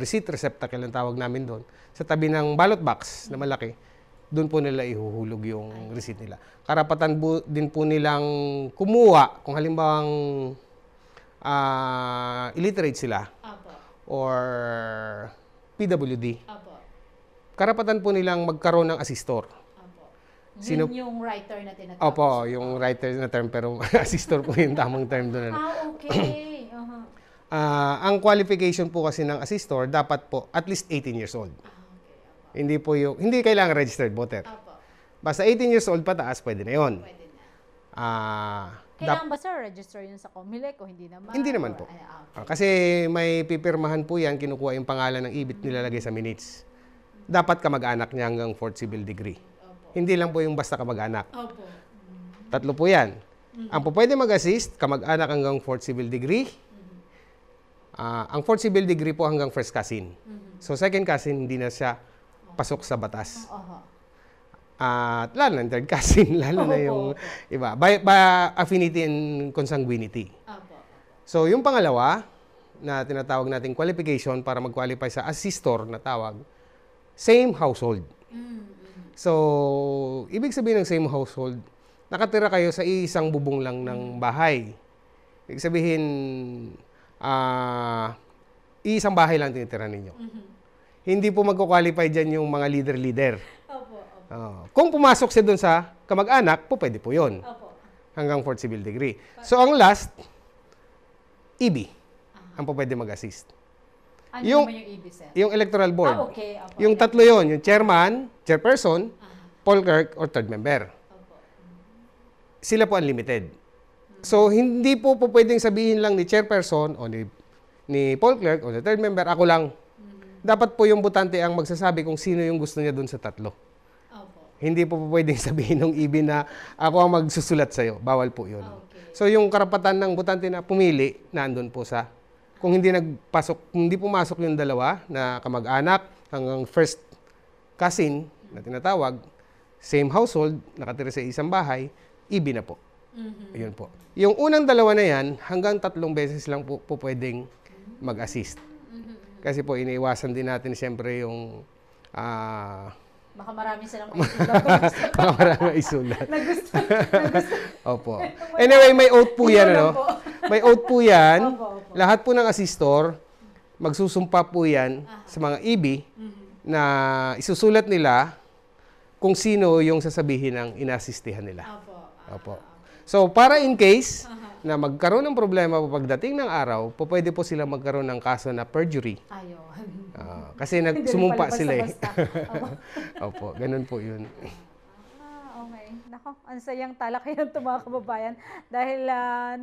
receipt receptacle ang tawag namin doon. Sa tabi ng ballot box na malaki, doon po nila ihuhulog yung receipt nila. Karapatan din po nilang kumuha kung halimbawang illiterate sila or PWD. Karapatan po nilang magkaroon ng assistor. Yun yung writer na tinatawag. Opo, yung writer na term, pero assistor po yung tamang term doon. Okay. Ang qualification po kasi ng assistor, dapat po at least 18 years old. Hindi kailangan registered voter. Basta 18 years old pataas, pwede na yun. Kailangan ba sir register yun sa COMELEC o hindi naman? Hindi naman po. Kasi may pipirmahan po yan, kinukuha yung pangalan ng ibit, nilalagay sa minutes. Dapat kamag-anak niya hanggang 4th civil degree. Hindi lang po yung basta kamag-anak. Tatlo po yan. Ang po pwede mag-assist, kamag-anak hanggang 4th civil degree. Ang 4th civil degree po hanggang 1st cousin. So 2nd cousin, hindi na siya pasok sa batas. At lalo na 3rd cousin, lalo na yung iba. By affinity and consanguinity. So yung pangalawa, na tinatawag nating qualification para mag-qualify sa assistor na tawag, same household. So, ibig sabihin ng same household, nakatira kayo sa isang bubong lang ng bahay. Ibig sabihin, isang bahay lang tinitira ninyo. Hindi po magko-qualify dyan yung mga leader-leader. Kung pumasok siya dun sa kamag-anak, po pwede po yun. Hanggang 4th civil degree. So, ang last, EB. Ang po pwede mag-assist. Ano naman yung EB, sir? Yung electoral board. Okay. Yung tatlo yon, yung chairman, chairperson, poll clerk, or third member. Sila po unlimited. So, hindi po pwedeng sabihin lang ni chairperson o ni poll clerk o ni third member, ako lang. Dapat po yung botante ang magsasabi kung sino yung gusto niya dun sa tatlo. Hindi po pwedeng sabihin ng EB na ako ang magsusulat sa'yo. Bawal po yun. So, yung karapatan ng botante na pumili, nandun po sa kung hindi pumasok yung dalawa na kamag-anak, hanggang first cousin na tinatawag, same household, nakatira sa isang bahay, EB na po. Yun po. Yung unang dalawa na yan, hanggang 3 beses lang po pwedeng mag-assist. Kasi po, iniiwasan din natin siyempre yung baka marami silang maisulat. baka marami maisulat. Nagusto. Opo. Anyway, may oath po yan, ano? May oath po yan. Lahat po ng assistor, magsusumpa po yan sa mga EB na isusulat nila kung sino yung sasabihin ng inasistihan nila. Opo. So, para in case na magkaroon ng problema pagdating ng araw, pwede po sila magkaroon ng kaso na perjury. Kasi nagsumumpa sila eh. Opo, ganun po yun. Okay. Nako, ang sayang talakayan ito mga kababayan dahil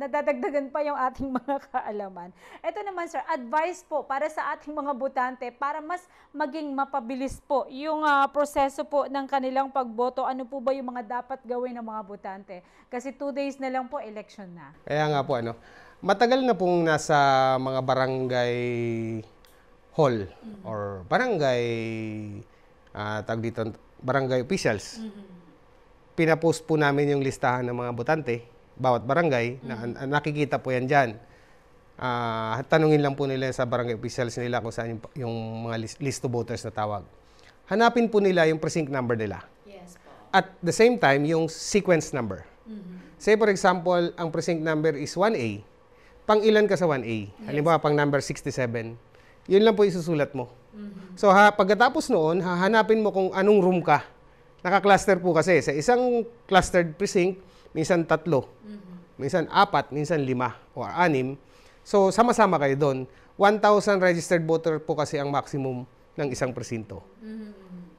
nadadagdagan pa yung ating mga kaalaman. Ito naman sir, advice po para sa ating mga botante para mas maging mapabilis po yung proseso po ng kanilang pagboto. Ano po ba yung mga dapat gawin ng mga botante? Kasi 2 days na lang po, election na. Kaya nga po, matagal na pong nasa mga barangay hall or barangay, tawag dito, barangay officials. Pinapost po namin yung listahan ng mga botante, bawat barangay, na nakikita po yan dyan. Tanungin lang po nila sa barangay officials nila kung saan yung mga list of voters na tawag. Hanapin po nila yung precinct number nila. Yes po. At the same time, yung sequence number. Say for example, ang precinct number is 1A. Pang ilan ka sa 1A? Halimbawa, pang number 67. Yun lang po isusulat mo. So, pagkatapos noon, hahanapin mo kung anong room ka. Naka-cluster po kasi. Sa isang clustered precinct, minsan 3, minsan 4, minsan 5 o 6. So, sama-sama kayo doon. 1,000 registered voter po kasi ang maximum ng isang presinto.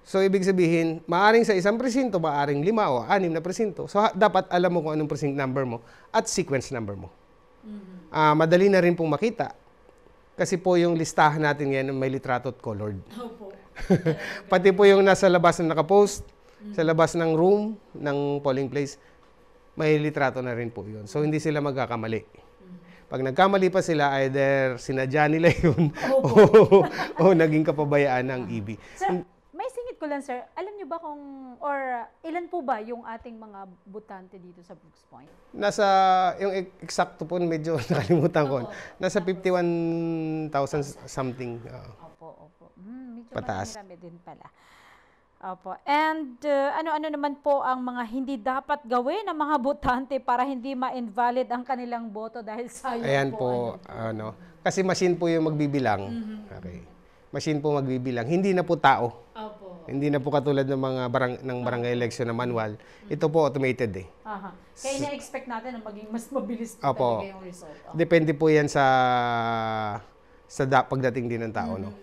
So, ibig sabihin, maaring sa isang presinto, maaring 5 o 6 na presinto. So, dapat alam mo kung anong precinct number mo at sequence number mo. Madali na rin pong makita. Kasi po yung listahan natin yan may litrato at colored. Pati po yung nasa labas na nakapost, sa labas ng room, ng polling place, may litrato na rin po yun. So, hindi sila magkakamali. Pag nagkamali pa sila, either sinadya nila yun o naging kapabayaan ng EB. Sir, may singit ko lang, sir. Alam niyo ba kung, or ilan po ba yung ating mga botante dito sa Brooks Point? Nasa, yung eksakto po, medyo nakalimutan ko. Nasa 51,000 something. Opo. Medyo pataas. marami din pala. Opo. And ano-ano naman po ang mga hindi dapat gawin ng mga botante para hindi ma-invalid ang kanilang boto dahil sayang Ayan po, kasi machine po yung magbibilang. Okay. Machine po magbibilang. Hindi na po tao. Opo. Hindi na po katulad ng mga barangay election na manual. Ito po automated eh. Kaya ina-expect natin na maging mas mabilis po talaga yung result. Depende po yan sa pagdating din ng tao. No?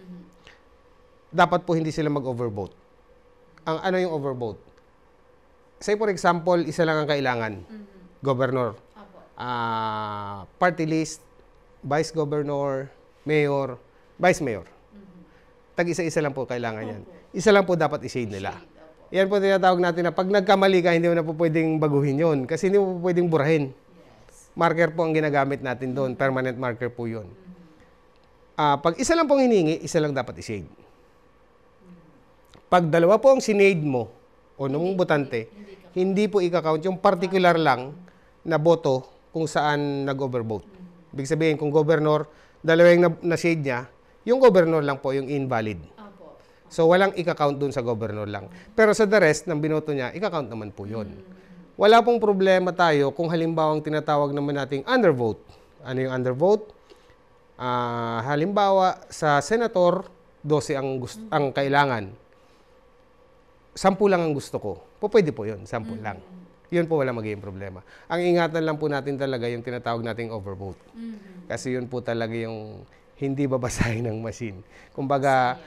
Dapat po hindi sila mag-overvote. Ano yung overvote? Say for example, isa lang ang kailangan. Governor. Party list, vice governor, mayor, vice mayor. Tag-isa-isa lang po kailangan yan. Isa lang po dapat i-shade nila. Yan po tinatawag natin na pag nagkamali ka, hindi mo na po pwedeng baguhin yun. Kasi hindi mo po pwedeng burahin. Marker po ang ginagamit natin doon. Permanent marker po yun. Pag isa lang pong hiningi, isa lang dapat i-shade. Pag dalawa po ang sinade mo o nung botante, hindi po ika-count yung particular lang na boto kung saan nag-overvote. Ibig sabihin, kung governor, dalawa yung na-shade niya, yung governor lang po yung invalid. So, walang ika-count dun sa governor lang. Pero sa the rest ng binoto niya, ika-count naman po yun. Wala pong problema tayo kung halimbawa ang tinatawag naman nating undervote. Ano yung undervote? Halimbawa, sa senator, 12 ang kailangan. 10 lang ang gusto ko. Pwede po yun, 10 lang. Yun po wala magiging problema. Ang ingatan lang po natin talaga yung tinatawag nating overvote. Kasi yun po talaga yung hindi babasahin ng machine. Kumbaga,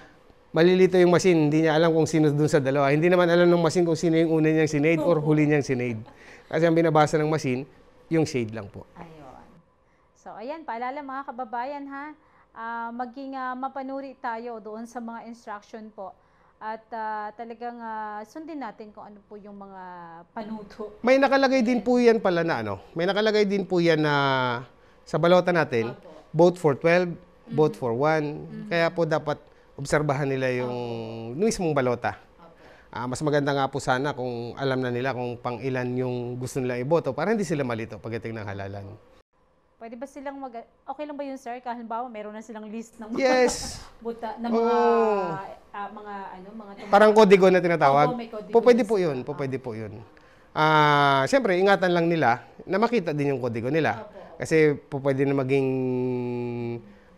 malilito yung machine, hindi niya alam kung sino dun sa dalawa. Hindi naman alam ng machine kung sino yung una niyang sinade or huli niyang sinade. Kasi ang binabasa ng machine, yung shade lang po. Ayun. So, ayan, paalala mga kababayan ha, maging mapanuri tayo doon sa mga instruction po. At talagang sundin natin kung ano po yung mga panuto. May nakalagay din po yan pala na may nakalagay din po yan na sa balota natin, vote for 12, vote for 1. Kaya po dapat obserbahan nila yung mismong balota. Mas maganda nga po sana kung alam na nila kung pang ilan yung gusto nila iboto para hindi sila malito pagdating ng halalan. Pwede ba silang okay lang ba yun, sir? Kahit halimbawa, meron na silang list ng mga Yes. ng mga Parang kodigo na tinatawag. may kodigo Pwede po yun. Pwede po yun. Siyempre, ingatan lang nila na makita din yung kodigo nila. Kasi pwede na maging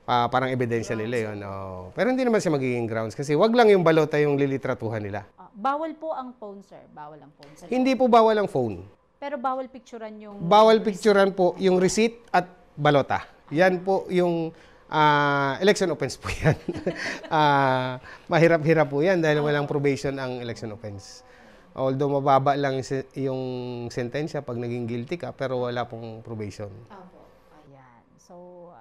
parang ebidensya nila yun. Pero hindi naman siya magiging grounds kasi wag lang yung balota yung lilitratuhan nila. Bawal po ang phone, sir. Bawal ang phone. Hindi po bawal ang phone. Pero bawal picturean yung... Bawal picturean po yung receipt at balota. Yan po yung election offense po yan. Mahirap-hirap po yan dahil walang probation ang election offense. Although mababa lang yung sentensya pag naging guilty ka, pero wala pong probation. Ayan. So,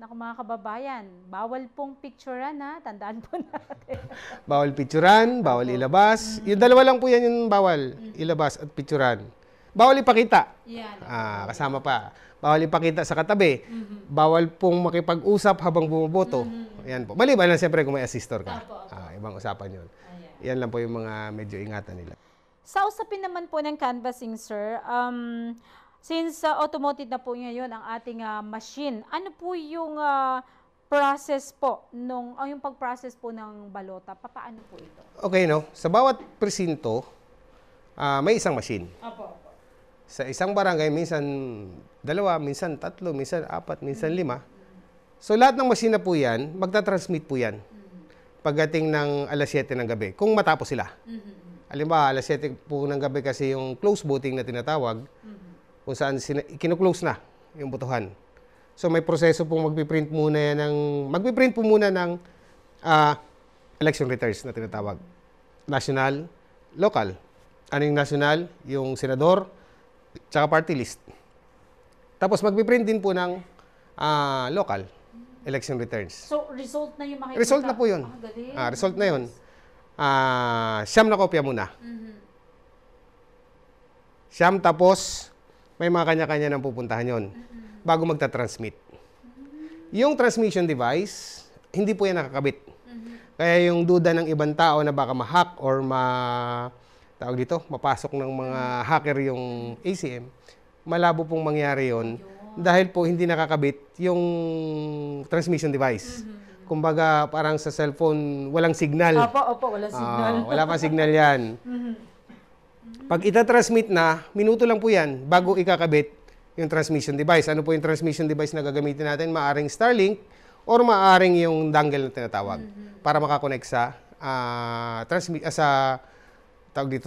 naku mga kababayan, bawal pong picturean ha. Tandaan po natin. Bawal picturean, bawal ilabas. Yung dalawa lang po yan yung bawal. Ilabas at picturean. Bawal ipakita. Kasama pa. Bawal ipakita sa katabi. Bawal pong makipag-usap habang bumoboto. Yan po. Maliban lang siyempre kung may assistor ka. Ibang usapan yun. Yan lang po yung mga medyo ingatan nila. Sa usapin naman po ng canvassing, sir, since automated na po ngayon ang ating machine, ano po yung process po, yung pag-process po ng balota? Paano po ito? Okay, no? Sa bawat presinto, may isang machine. Sa isang barangay, minsan 2, minsan 3, minsan 4, minsan 5. So lahat ng machine na po yan, magta-transmit po yan. Pagdating ng alas 7 ng gabi, kung matapos sila. Halimbawa, alas 7 po ng gabi kasi yung close voting na tinatawag, kung saan kinu-close na yung botohan. So may proseso pong magpiprint po muna ng election returns na tinatawag. National, local. Ano yung national? Yung senador, tsaka party list. Tapos magpiprint din po ng local election returns. So, result na yung makikita? Result na po yun. Result na yun. 9 na kopya muna. 9 tapos, may mga kanya-kanya nang pupuntahan yun bago magta-transmit. Yung transmission device, hindi po yan nakakabit. Kaya yung duda ng ibang tao na baka ma-hack or mapasok ng mga hacker yung ACM, malabo pong mangyari yon dahil po hindi nakakabit yung transmission device. Kumbaga, parang sa cellphone, walang signal. Opo, walang signal. Wala pa signal yan. Pag itatransmit na, minuto lang po yan bago ikakabit yung transmission device. Ano po yung transmission device na gagamitin natin? Maaring Starlink or maaring yung dongle na tinatawag para makakonect sa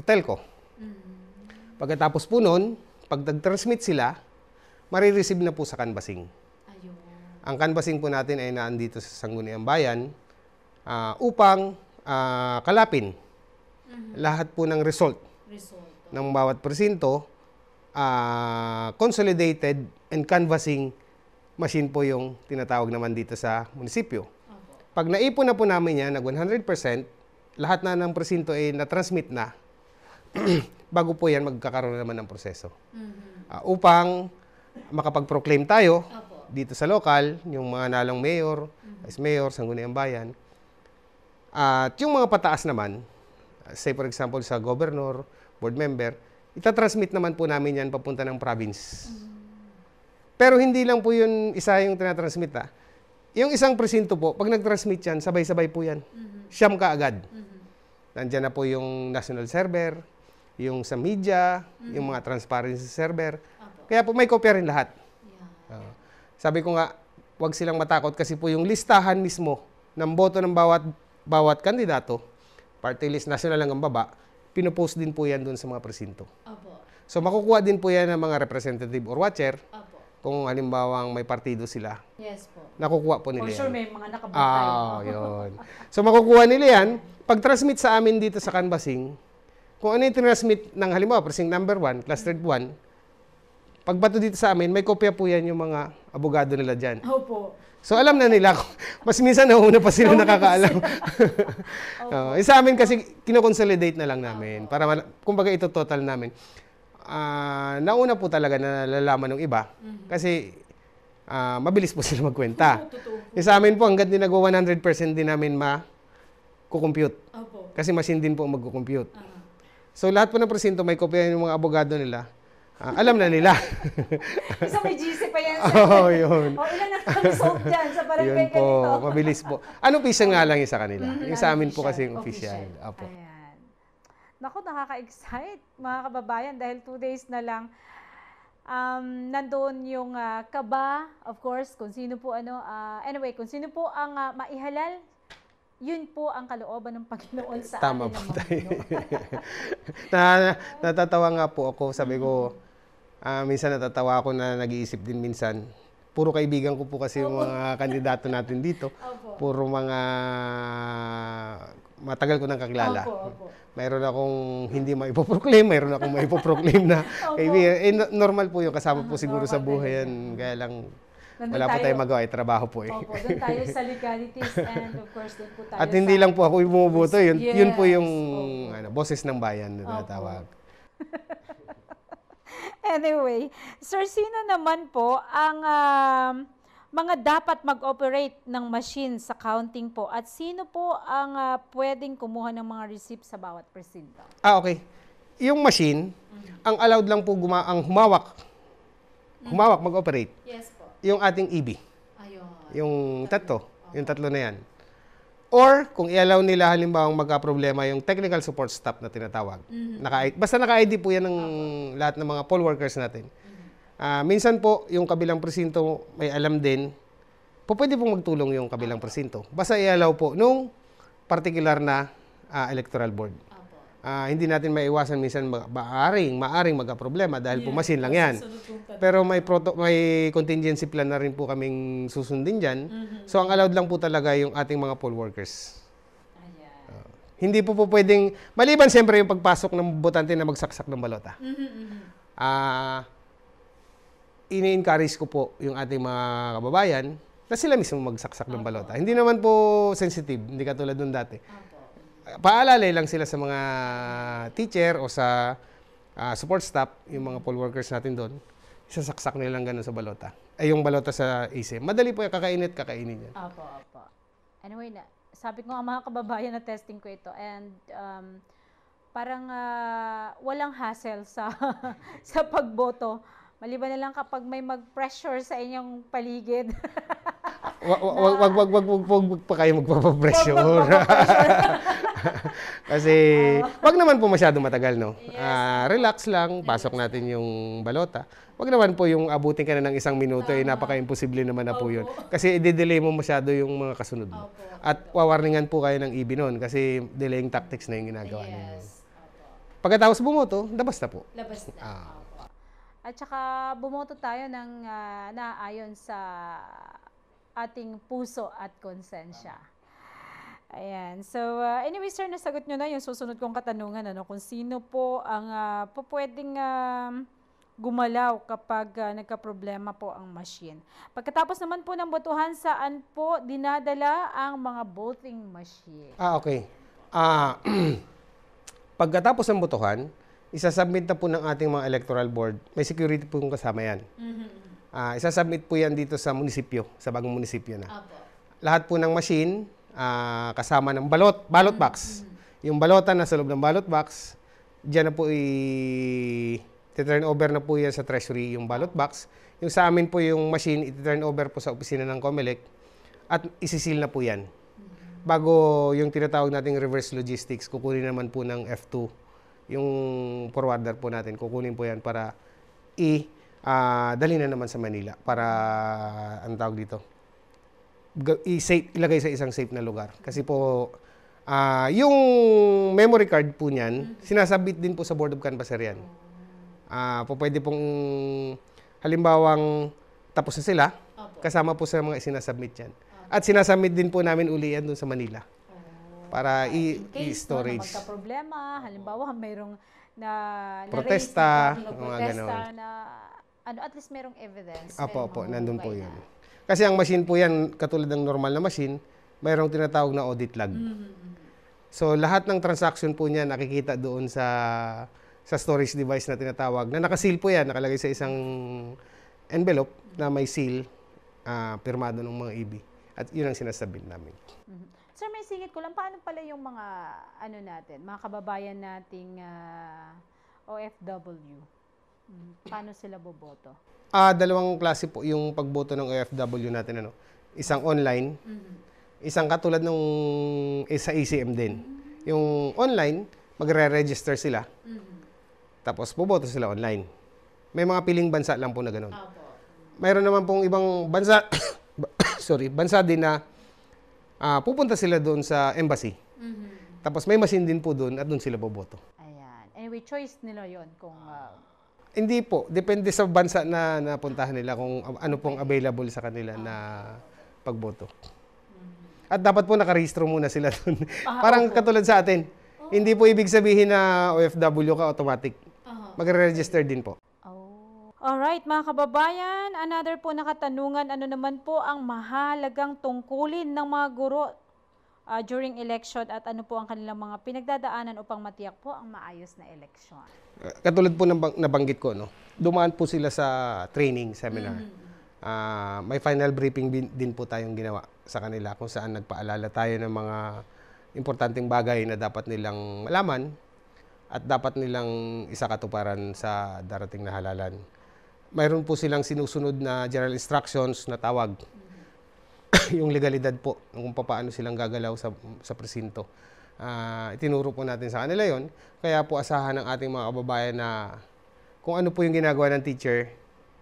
telco. Pagkatapos po nun, pag nag-transmit sila, marireceive na po sa canvassing. Ang canvassing po natin ay naandito sa Sangguniang Bayan upang kalapin lahat po ng result ng bawat presinto. Consolidated and canvassing machine po yung tinatawag naman dito sa munisipyo. Pag naipon na po namin yan, nag 100%, lahat na ng presinto ay na-transmit na, bago po yan magkakaroon naman ng proseso. Upang makapag-proclaim tayo dito sa local, yung mga nalong mayor, vice mayor, Sangguniang Bayan. At yung mga pataas naman, say for example sa governor, board member, itatransmit naman po namin yan papunta ng province. Pero hindi lang po yun isa yung tinatransmit. Yung isang presinto po, pag nag-transmit yan, sabay-sabay po yan. Siyam ka agad. Nandiyan na po yung national server, yung sa media, yung mga transparency server. Kaya po may kopya rin lahat. Sabi ko nga, huwag silang matakot kasi po yung listahan mismo ng boto ng bawat kandidato, party list, national lang ang baba, pinopost din po yan doon sa mga presinto. So makukuha din po yan ng mga representative or watcher. Kung halimbawang may partido sila. Yes po. Nakukuha po nila For sure, may mga nakabantay. Yun. So makukuha nila yan. Pag-transmit sa amin dito sa canvassing, kung ano yung transmit ng halimbawa, precinct number 1, plus third 1, pagbato dito sa amin, may kopya po yan yung mga abogado nila dyan. Opo. So alam na nila, mas minsan nauna pa sila nakakaalam. Sa amin kasi kinoconsolidate na lang namin. Para kumbaga ito total namin. Nauna po talaga na nalalaman ng iba. Kasi mabilis po sila magkwenta. Sa amin po, hanggang din nag-100% din namin ma-compute. Kasi machine din po mag-compute. So lahat po ng presinto, may kopya yung mga abogado nila. Alam na nila. Isa may GC pa yan. Yun. Ilan ang kamisok dyan sa barangay Yun po, ganito? mabilis po. Official nga lang yung sa kanila. Yung sa amin po kasi yung official. Apo. Ayan. Naku, nakaka-excite mga kababayan dahil 2 days na lang nandoon yung kaba, of course, kung sino po kung sino po ang maihalal, yun po ang kalooban ng Panginoon sa Tama atin. po tayo. Natatawa nga po ako. Sabi ko, minsan natatawa ako na nag-iisip din minsan. Puro kaibigan ko po kasi yung mga kandidato natin dito. Puro mga matagal ko nang kakilala. Mayroon akong hindi maipoproclaim, mayroon akong maipoproclaim na kaibigan. Normal po yung kasama po siguro sa buhay yan. Kaya lang, wala po tayong magawa, trabaho po eh. Opo, doon tayo sa legalities and of course doon po tayo at hindi lang po ako yung bumuboto, yun po yung boses ng bayan na tinatawag. Anyway, sir, sino naman po ang mga dapat mag-operate ng machine sa counting po at sino po ang pwedeng kumuha ng mga receipt sa bawat presinto? Okay. Yung machine, ang allowed lang po ang humawak mag-operate. Yes po. Yung ating EB. Ayun. Yung tatlo na yan. Or, kung i-allow nila halimbawa magka-problema yung technical support staff na tinatawag. Basta naka-ID po yan ng lahat ng mga poll workers natin. Minsan po, yung kabilang presinto may alam din, pwede pong magtulong yung kabilang presinto. Basta i-allow po nung particular na electoral board. Hindi natin maiwasan minsan maaring magka-problema dahil po machine lang yan. Pero may contingency plan na rin po kaming susundin dyan. So ang allowed lang po talaga yung ating mga poll workers. Hindi po pwedeng, maliban siyempre yung pagpasok ng botante na magsaksak ng balota. Ini-encourage ko po yung ating mga kababayan na sila mismo magsaksak ng balota. Hindi naman po sensitive, hindi katulad nung dati. Paalalay lang sila sa mga teacher o sa support staff, yung mga poll workers natin doon, isasaksak nilang gano'n sa balota. Ay, yung balota sa ISE. Madali po yung kakainin yan. Opo. Anyway, sabi ko nga mga kababayan na testing ko ito and parang walang hassle sa pagboto. Maliban na lang kapag may mag-pressure sa inyong paligid. Wag pa kayo magpapapressure. Kasi, wag naman po masyado matagal, no? Relax lang, pasok natin yung balota. Wag naman po yung abutin ka na ng 1 minuto, napaka-imposible naman na po yun. Kasi i-delay mo masyado yung mga kasunod mo. At wawarningan po kayo ng EB noon kasi delaying tactics na yung ginagawa ninyo. Pagkatapos bumoto, labas na po. Labas na. At saka bumoto tayo ng naayon sa ating puso at konsensya. Ayan. So, anyway, sir, nasagot nyo na yung susunod kong katanungan, kung sino po ang pwedeng gumalaw kapag nagka-problema po ang machine. Pagkatapos naman po ng botohan, saan po dinadala ang mga voting machine? Okay. Pagkatapos ng botohan, isasubmit na po ng ating mga electoral board. May security po yung kasama yan. Isasubmit po yan dito sa munisipyo, sa bagong munisipyo na. Lahat po ng machine, kasama ng ballot box. Yung balota na sa loob ng ballot box, dyan na po i-turn over na po yan sa treasury yung ballot box. Yung sa amin po yung machine, i-turn over po sa opisina ng COMELEC at isisil na po yan. Bago yung tinatawag nating reverse logistics, kukunin naman po ng F2 yung forwarder po natin, kukunin po yan para dali na naman sa Manila para, ang tawag dito, ilagay sa isang safe na lugar. Kasi po, yung memory card po niyan, sinasabit din po sa Board of Canvasser yan. Pwede pong, halimbawang tapos na sila, kasama po sa mga sinasubmit yan. At sinasubmit din po namin uli yan doon sa Manila. Para i-storage. In case magka-problema, halimbawa mayroong protesta, mga gano'n. At least mayroong evidence. Opo, nandun po yun. Kasi ang machine po yan, katulad ng normal na machine, mayroong tinatawag na audit log. So, lahat ng transaction po niya nakikita doon sa storage device na tinatawag, na nakaseal po yan, nakalagay sa isang envelope na may seal. pirmado ng mga EB. At yun ang sinasabit namin. Sir, may singit ko lang, paano pala yung mga, mga kababayan nating OFW? Paano sila boboto? Dalawang klase po yung pagboto ng OFW natin. Isang online, isang katulad ng sa ACM din. Yung online, magre-register sila. Tapos boboto sila online. May mga piling bansa lang po na ganun. Mayroon naman pong ibang bansa, bansa din na pupunta sila doon sa embassy. Tapos may machine din po doon at doon sila boboto. Ayan. Anyway, choice nila yon kung... Hindi po. Depende sa bansa na napuntahan nila kung ano pong available sa kanila na pagboto. At dapat po nakarehistro muna sila doon. Parang katulad sa atin. Hindi po ibig sabihin na OFW ka automatic. Magre-register din po. Alright, mga kababayan, another po na katanungan, ano naman po ang mahalagang tungkulin ng mga guro during election at ano po ang kanilang mga pinagdadaanan upang matiyak po ang maayos na eleksyon? Katulad po ng nabanggit ko, dumaan po sila sa training seminar. May final briefing din po tayong ginawa sa kanila kung saan nagpaalala tayo ng mga importanteng bagay na dapat nilang malaman at dapat nilang isakatuparan sa darating na halalan. Mayroon po silang sinusunod na general instructions na tawag. Yung legalidad po, kung paano silang gagalaw sa presinto. Itinuro po natin sa kanila yon. Kaya po asahan ng ating mga kababayan na kung ano po yung ginagawa ng teacher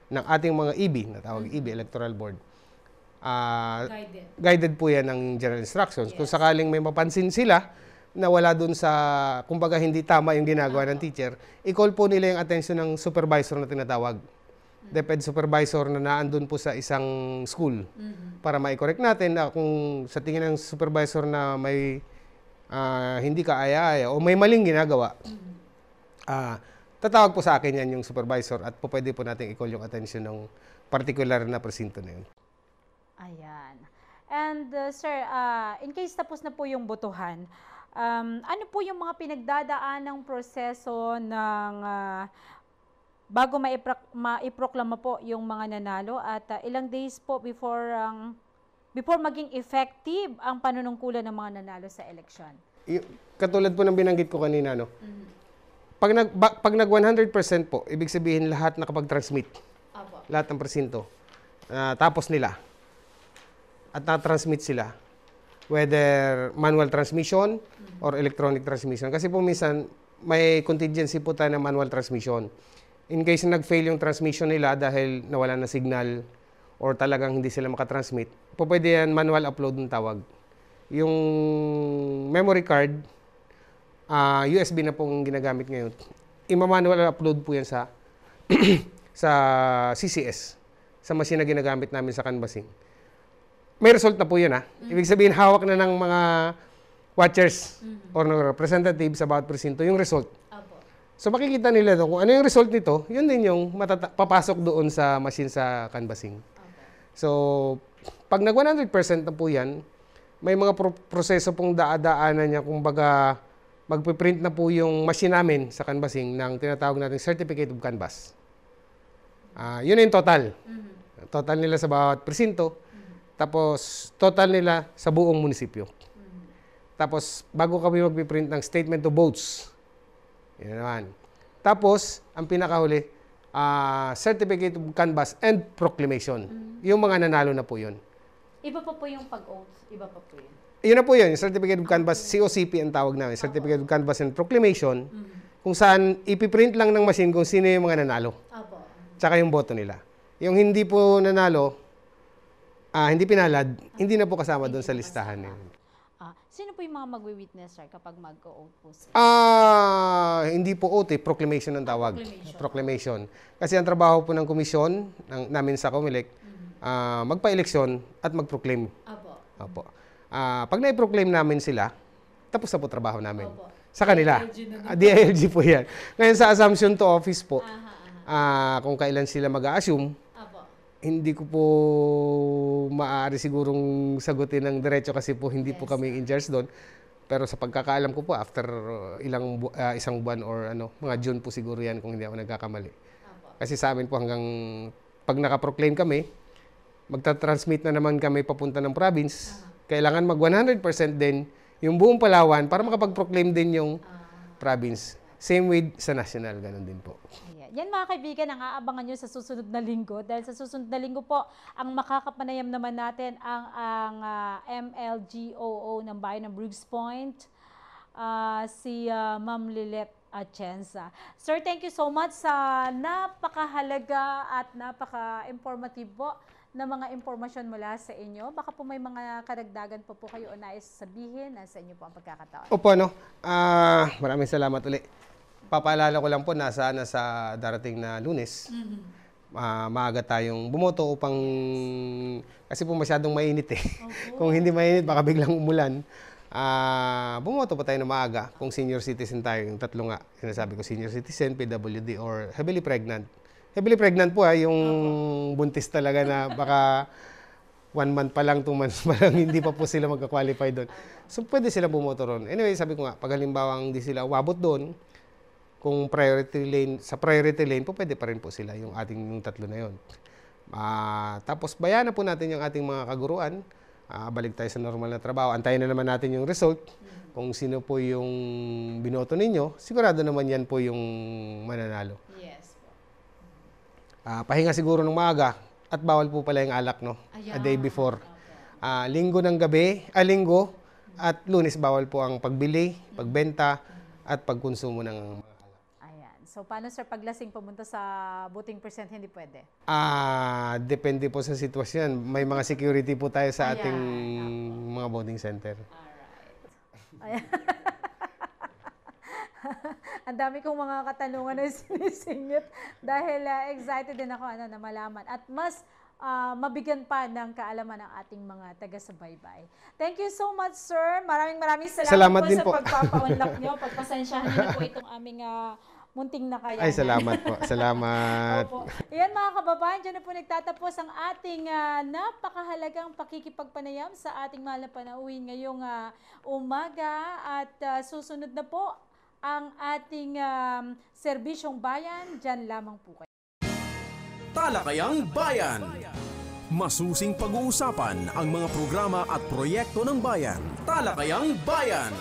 ng ating mga EB, na tawag EB, Electoral Board. Guided po yan ng general instructions. Kung sakaling may mapansin sila na wala dun sa, kumbaga hindi tama yung ginagawa ng teacher, i-call po nila yung attention ng supervisor na tinatawag. DepEd supervisor na naandun po sa isang school para ma-correct natin na kung sa tingin ng supervisor na may hindi kaaya-aya o may maling ginagawa, tatawag po sa akin yan yung supervisor at po pwede po natin i-call yung attention ng particular na presinto na yun. Ayan. And sir, in case tapos na po yung botohan, ano po yung mga pinagdadaan ng proseso ng bago maiproklama po yung mga nanalo at ilang days po before maging effective ang panunungkulan ng mga nanalo sa election? Katulad po ng binanggit ko kanina, Pag nag 100% po, ibig sabihin lahat nakapag-transmit. Lahat ng presinto. Tapos nila. At na-transmit sila. Whether manual transmission or electronic transmission. Kasi po minsan, may contingency po tayo ng manual transmission. In case na nag-fail yung transmission nila dahil nawala na signal or talagang hindi sila makatransmit, po pwede yan manual upload ng tawag. Yung memory card, USB na pong ginagamit ngayon. Ima-manual upload po yan sa sa CCS, sa machine na ginagamit namin sa canvassing. May result na po yun, Ibig sabihin, hawak na ng mga watchers or representatives sa bawat presinto yung result. So makikita nila kung ano yung result nito, yun din yung papasok doon sa machine sa canvassing. So, pag nag 100% na po yan, may mga proseso pong daanan niya, kumbaga magpiprint na po yung machine namin sa canvassing ng tinatawag natin Certificate of Canvass. Yun yung total. Total nila sa bawat presinto, tapos total nila sa buong munisipyo. Tapos, bago kami magpiprint ng Statement of Votes, yun naman. Tapos, ang pinakahuli, Certificate of Canvass and Proclamation. Yung mga nanalo na po yun. Iba pa po yung pag-oath? Iba pa po yun? Yun na po yun. Yung Certificate of Canvass, COCP ang tawag namin. Certificate of Canvass and Proclamation. Kung saan ipiprint lang ng machine kung sino yung mga nanalo. Tsaka yung boto nila. Yung hindi po nanalo, hindi pinalad, hindi na po kasama doon sa listahan yun. Sino po yung mga magwi-witness, sir, kapag mag-oath po sir? Hindi po oath, proclamation ang tawag. Proclamation. Kasi ang trabaho po ng komisyon namin sa COMELEC, magpa-eleksyon at mag-proclaim. Opo. Pag na-proclaim namin sila, tapos na po trabaho namin. Sa kanila. DILG po yan. Ngayon sa assumption to office po, kung kailan sila mag-a-assume, hindi ko po maaari sigurong sagutin ng diretso kasi po hindi po kami in charge doon. Pero sa pagkakaalam ko po, after isang buwan or mga June po siguro yan kung hindi ako nagkakamali. Kasi sa amin po hanggang pag nakaproclaim kami, magta-transmit na naman kami papunta ng province, kailangan mag 100% din yung buong Palawan para makapag-proclaim din yung province. Same with sa national, ganun din po. Yan mga kaibigan, ang aabangan nyo sa susunod na linggo. Dahil sa susunod na linggo po, ang makakapanayam naman natin ang MLGOO ng Bayan ng Briggs Point, si Ma'am Lilet Atienza. Sir, thank you so much sa napakahalaga at napaka-informative po na mga impormasyon mula sa inyo. Baka po may mga karagdagan po kayo o nais sabihin na sa inyo po ang pagkakataon. Opo, maraming salamat ulit. Papaalala ko lang po na sa darating na Lunes, maaga tayong bumoto upang, kasi po masyadong mainit eh. Kung hindi mainit, baka biglang umulan. Bumoto pa tayo na maaga kung senior citizen tayo, yung tatlo nga, sinasabi ko, senior citizen, PWD, or heavily pregnant. Heavily pregnant po yung buntis talaga na baka 1 month pa lang, 2 months pa lang, hindi pa po sila magka-qualify doon. So pwede sila bumoto ron. Anyway, sabi ko nga, pag halimbawa hindi sila umabot doon, kung sa priority lane po, pwede pa rin po sila yung tatlo na yun. Tapos bayanan po natin yung ating mga kaguruan. Balik tayo sa normal na trabaho. Antayin na naman natin yung result. Kung sino po yung binoto ninyo, sigurado naman yan po yung mananalo. Yes. Pahinga siguro ng maaga at bawal po pala yung alak, no? A day before. Linggo ng gabi, linggo at Lunes bawal po ang pagbili, pagbenta at pagkonsumo ng. So, paano sir, paglasing pumunta sa voting percent, hindi pwede? Depende po sa sitwasyon. May mga security po tayo sa ating mga voting center. Alright. Ang dami kong mga katanungan na sinisingit dahil excited din ako na malaman. At mas mabigyan pa ng kaalaman ng ating mga taga-subaybay. Thank you so much, sir. Maraming salamat po sa pagpapaunlak nyo. Pagpasensyahan nyo po itong aming munting na kaya. Ay, salamat po. Salamat. Ayan mga kababayan, dyan na po nagtatapos ang ating napakahalagang pakikipagpanayam sa ating mahal na panauhin ngayong umaga. At susunod na po ang ating serbisyong bayan. Dyan lamang po kayo. Talakayang Bayan. Masusing pag-uusapan ang mga programa at proyekto ng bayan. Talakayang Bayan.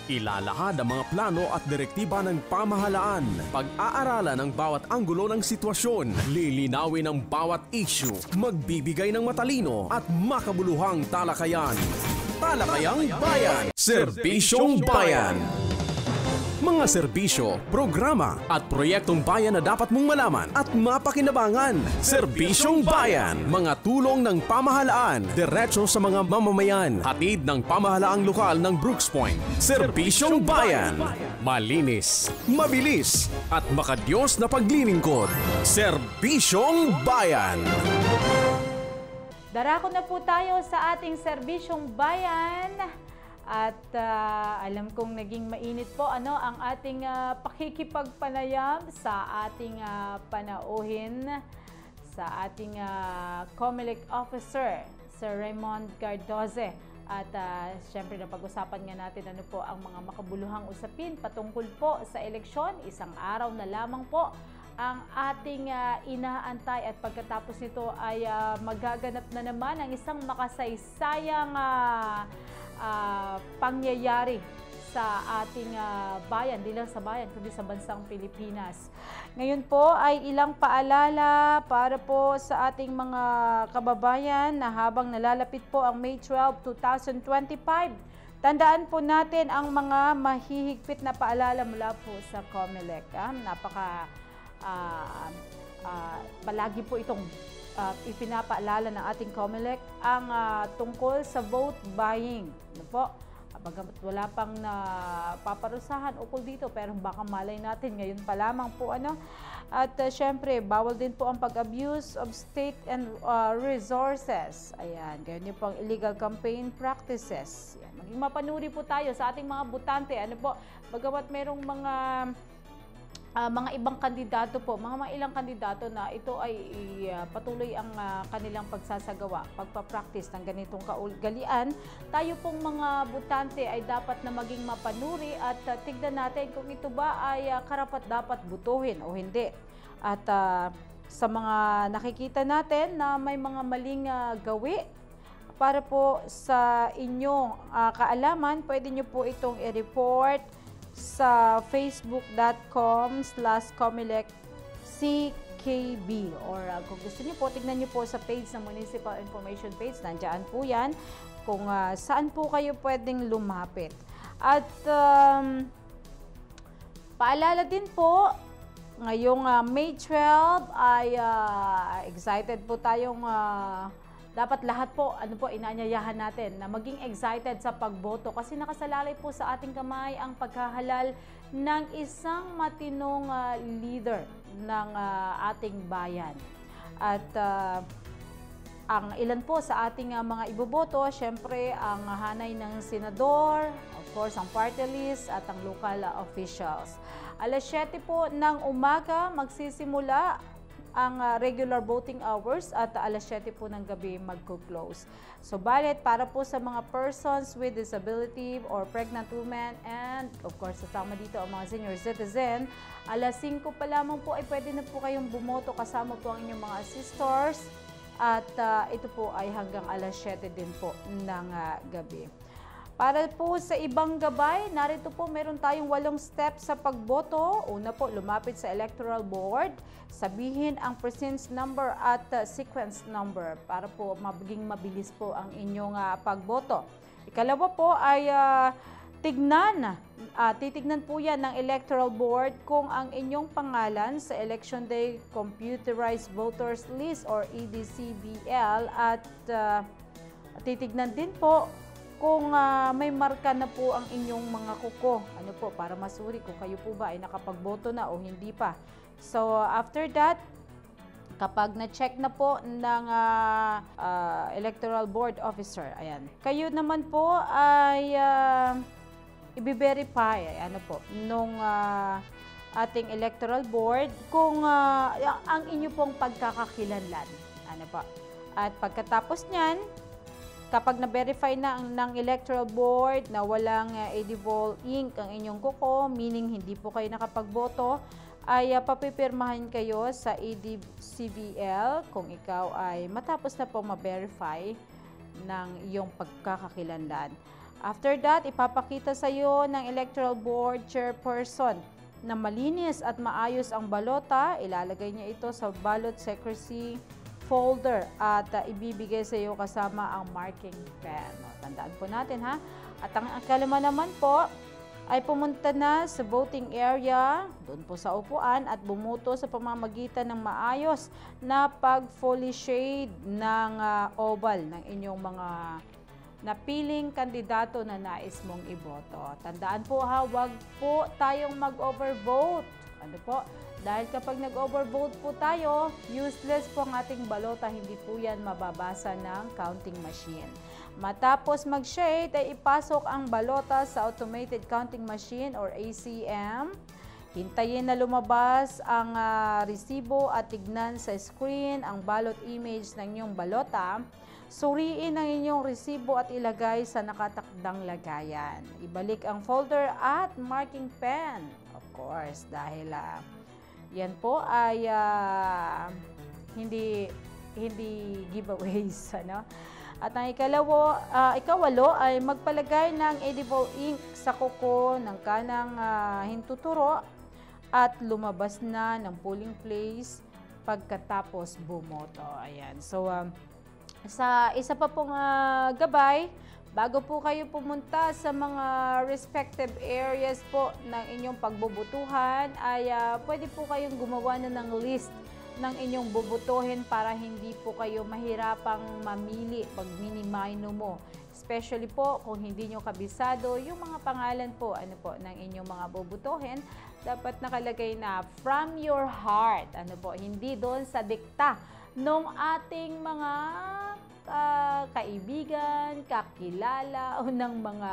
Ilalahad ang mga plano at direktiba ng pamahalaan. Pag-aaralan ang bawat anggulo ng sitwasyon. Lilinawin ang bawat issue. Magbibigay ng matalino at makabuluhang talakayan. Talakayang Bayan. Serbisyong Bayan. Mga serbisyo, programa at proyektong bayan na dapat mong malaman at mapakinabangan. Serbisyong Bayan. Mga tulong ng pamahalaan, diretso sa mga mamamayan. Hatid ng pamahalaang lokal ng Brooks Point. Serbisyong Bayan. Malinis, mabilis at makadiyos na paglilingkod. Serbisyong Bayan. Darako na po tayo sa ating serbisyong bayan. At alam kong naging mainit po ang ating pakikipagpanayam sa ating panauhin, sa ating COMELEC officer, Sir Raymond Gardoze. At syempre napag-usapan nga natin po ang mga makabuluhang usapin patungkol po sa eleksyon. Isang araw na lamang po ang ating inaantay at pagkatapos nito ay magaganap na naman ang isang makasaysayang pangyayari sa ating bayan, di lang sa bayan, kundi sa bansang Pilipinas. Ngayon po ay ilang paalala para po sa ating mga kababayan na habang nalalapit po ang May 12, 2025, tandaan po natin ang mga mahihigpit na paalala mula po sa COMELEC. Palagi po itong ipinapaalala ng ating COMELEC ang tungkol sa vote buying. Bagamat wala pang napaparusahan ukol dito, pero baka malay natin ngayon pa lamang po At syempre, bawal din po ang pag-abuse of state and resources. Ayan, ganyan din po ang illegal campaign practices. Ayan, maging mapanuri po tayo sa ating mga botante. Bagamat merong mga ibang kandidato po, mga ilang kandidato na ito ay patuloy ang kanilang pagsasagawa, pagpapractice ng ganitong kaugalian, tayo pong mga botante ay dapat na maging mapanuri at tignan natin kung ito ba ay karapat-dapat butuhin o hindi. At sa mga nakikita natin na may mga maling gawi. Para po sa inyong kaalaman, pwede nyo po itong i-report sa facebook.com/COMELEC-CKB or kung gusto nyo po, tignan nyo po sa page ng Municipal Information page, nandiyan po yan kung saan po kayo pwedeng lumapit. At paalala din po, ngayong May 12 ay excited po tayong dapat lahat po, inaanyayahan natin na maging excited sa pagboto kasi nakasalalay po sa ating kamay ang paghahalal ng isang matinong leader ng ating bayan. At ang ilan po sa ating mga iboboto, syempre ang hanay ng senador, of course ang party list at ang local officials. Alas 7 po ng umaga magsisimula ang regular voting hours at alas 7 po ng gabi magko-close. So balit para po sa mga persons with disability or pregnant women and of course kasama dito ang mga senior citizen, alas 5 pa lamang po ay pwede na po kayong bumoto kasama po ang inyong mga sisters at ito po ay hanggang alas 7 din po ng gabi. Para po sa ibang gabay, narito po meron tayong 8 steps sa pagboto. Una po, lumapit sa electoral board, sabihin ang presence number at sequence number para po maging mabilis po ang inyong pagboto. Ikalawa po ay titignan po yan ng electoral board kung ang inyong pangalan sa Election Day Computerized Voters List or EDCVL at titignan din po kung may marka na po ang inyong mga kuko, para masuri kung kayo po ba ay nakapagboto na o hindi pa. So after that, kapag na-check na po ng electoral board officer, ayan, kayo naman po ay i-verify nung ating electoral board kung ang inyo pong pagkakakilanlan. At pagkatapos niyan, kapag na-verify na ng electoral board na walang edible ink ang inyong kuko, meaning hindi po kayo nakapagboto, ay papipirmahan kayo sa EDCVL kung ikaw ay matapos na po ma-verify ng iyong pagkakakilanlan. After that, ipapakita sa iyo ng electoral board chairperson na malinis at maayos ang balota, ilalagay niya ito sa ballot secrecy folder at ibibigay sa iyo kasama ang marking pen. Tandaan po natin ha. At ang kalima naman po ay pumunta na sa voting area, doon po sa upuan at bumoto sa pamamagitan ng maayos na pag-fully shade ng oval ng inyong mga napiling kandidato na nais mong iboto. Tandaan po ha, huwag po tayong mag-overvote. Dahil kapag nag-overvote po tayo, useless po ang ating balota, hindi po yan mababasa ng counting machine. Matapos mag-shade ay ipasok ang balota sa automated counting machine or ACM. Hintayin na lumabas ang resibo at tignan sa screen ang ballot image ng inyong balota. Suriin ang inyong resibo at ilagay sa nakatakdang lagayan. Ibalik ang folder at marking pen. Of course, dahil yan po ay hindi giveaways, At ang ikawalo ay magpalagay ng edible ink sa kuko ng kanang hintuturo at lumabas na ng polling place pagkatapos bumoto. Ayan. So sa isa pa pong gabay, bago po kayo pumunta sa mga respective areas po ng inyong pagbobotohan, ay pwede po kayong gumawa na ng list ng inyong bobotohin para hindi po kayo mahirapang mamili pag mini-mino mo. Especially po kung hindi nyo kabisado yung mga pangalan po, ng inyong mga bobotohin, dapat nakalagay na from your heart. Hindi doon sa dikta ng ating mga kaibigan, kakilala o ng mga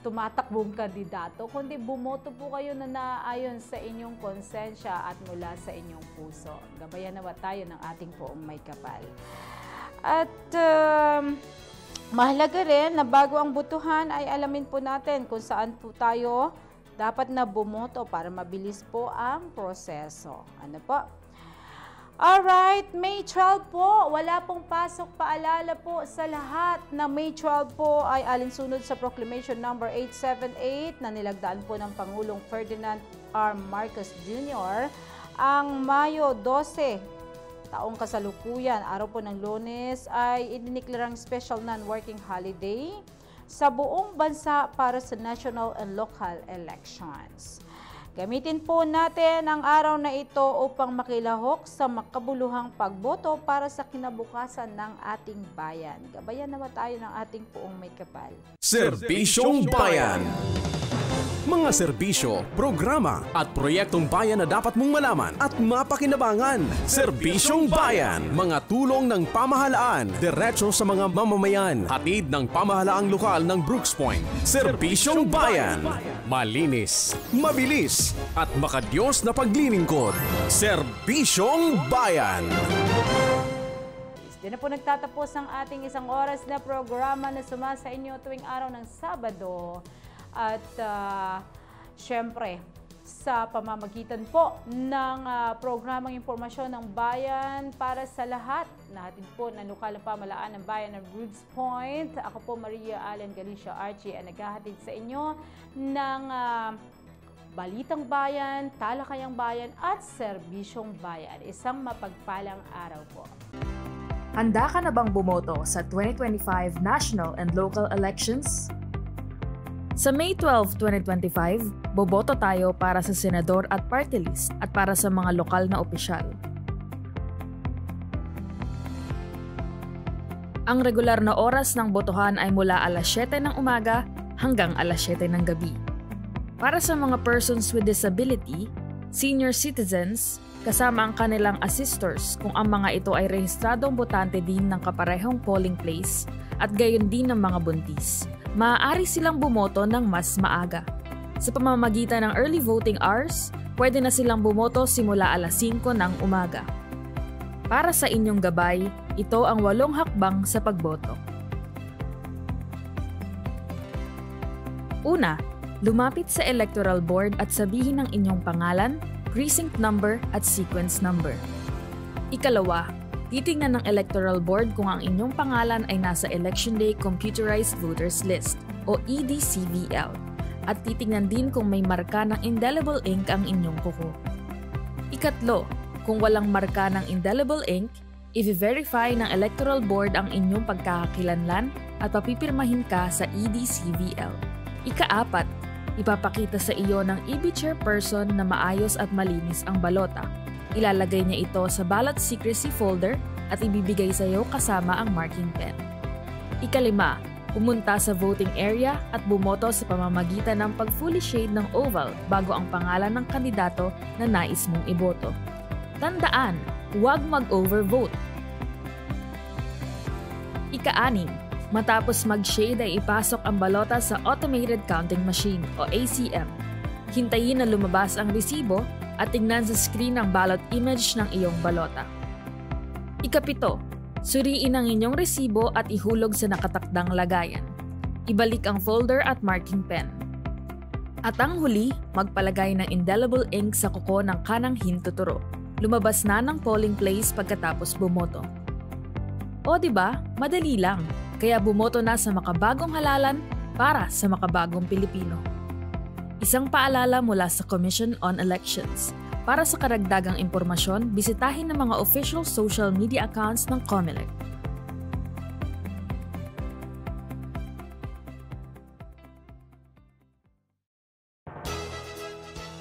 tumatakbong kandidato, kundi bumoto po kayo na naayon sa inyong konsensya at mula sa inyong puso. Gabayan nawa tayo ng ating poong may kapal. At mahalaga rin na bago ang botohan ay alamin po natin kung saan po tayo dapat na bumoto para mabilis po ang proseso. Ano po? Alright, May 12 po, wala pong pasok. Paalala po sa lahat na May 12 po ay alinsunod sa Proclamation number 878 na nilagdaan po ng Pangulong Ferdinand R. Marcos Jr. Ang Mayo 12, taong kasalukuyan, araw po ng Lunes, ay idiniklarang special non-working holiday sa buong bansa para sa national and local elections. Gamitin po natin ang araw na ito upang makilahok sa makabuluhang pagboto para sa kinabukasan ng ating bayan. Gabayan naman tayo ng ating poong may kapal. Serbisyong Bayan. Mga serbisyo, programa at proyektong bayan na dapat mong malaman at mapakinabangan. Serbisyong Bayan. Mga tulong ng pamahalaan, diretso sa mga mamamayan. Hatid ng pamahalaang lokal ng Brooks Point. Serbisyong Bayan. Malinis, mabilis at makadiyos na paglilingkod. Serbisyong Bayan. Diyan na po nagtatapos ang ating isang oras na programa na sumasa inyo tuwing araw ng Sabado. At syempre, sa pamamagitan po ng programang Impormasyon ng Bayan para sa lahat, natin po ng lokal na pamahalaan ng Bayan ng Brooks Point. Ako po, Maria Allen Galicia Archie, ang naghahatid sa inyo ng Balitang Bayan, Talakayang Bayan at Serbisyong Bayan. Isang mapagpalang araw po. Handa ka na bang bumoto sa 2025 national and local elections? Sa May 12, 2025, boboto tayo para sa senador at party list at para sa mga lokal na opisyal. Ang regular na oras ng botohan ay mula alas 7 ng umaga hanggang alas 7 ng gabi. Para sa mga persons with disability, senior citizens, kasama ang kanilang assistors kung ang mga ito ay rehistradong botante din ng kaparehong polling place at gayon din ng mga buntis, maaari silang bumoto ng mas maaga. Sa pamamagitan ng early voting hours, pwede na silang bumoto simula alas 5 ng umaga. Para sa inyong gabay, ito ang 8 hakbang sa pagboto. Una, lumapit sa Electoral Board at sabihin ang inyong pangalan, precinct number at sequence number. Ikalawa, titingnan ng Electoral Board kung ang inyong pangalan ay nasa Election Day Computerized Voters List o EDCVL at titingnan din kung may marka ng indelible ink ang inyong kuko. Ikatlo, kung walang marka ng indelible ink, i-verify ng Electoral Board ang inyong pagkakakilanlan at papipirmahin ka sa EDCVL. Ikaapat, ipapakita sa iyo ng EB chairperson na maayos at malinis ang balota. Ilalagay niya ito sa ballot secrecy folder at ibibigay sa iyo kasama ang marking pen. Ikalima, pumunta sa voting area at bumoto sa pamamagitan ng pag-fully shade ng oval bago ang pangalan ng kandidato na nais mong iboto. Tandaan, huwag mag-overvote. Ika-6, matapos mag-shade ay ipasok ang balota sa Automated Counting Machine o ACM. Hintayin na lumabas ang resibo at tingnan sa screen ang ballot image ng iyong balota. Ika-7, suriin ang inyong resibo at ihulog sa nakatakdang lagayan. Ibalik ang folder at marking pen. At ang huli, magpalagay ng indelible ink sa kuko ng kanang hintuturo. Lumabas na ng polling place pagkatapos bumoto. O diba, madali lang. Kaya bumoto na sa makabagong halalan para sa makabagong Pilipino. Isang paalala mula sa Commission on Elections. Para sa karagdagang impormasyon, bisitahin ang mga official social media accounts ng COMELEC.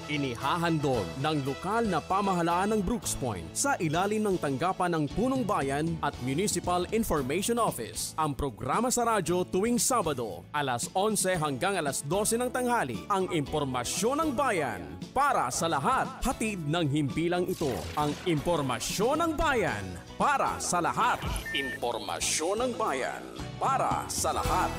Inihahandog ng lokal na pamahalaan ng Brooks Point sa ilalim ng tanggapan ng Punong Bayan at Municipal Information Office. Ang programa sa radyo tuwing Sabado, alas 11 hanggang alas 12 ng tanghali, ang impormasyon ng bayan para sa lahat. Hatid ng himpilang ito, ang impormasyon ng bayan para sa lahat. Impormasyon ng bayan para sa lahat.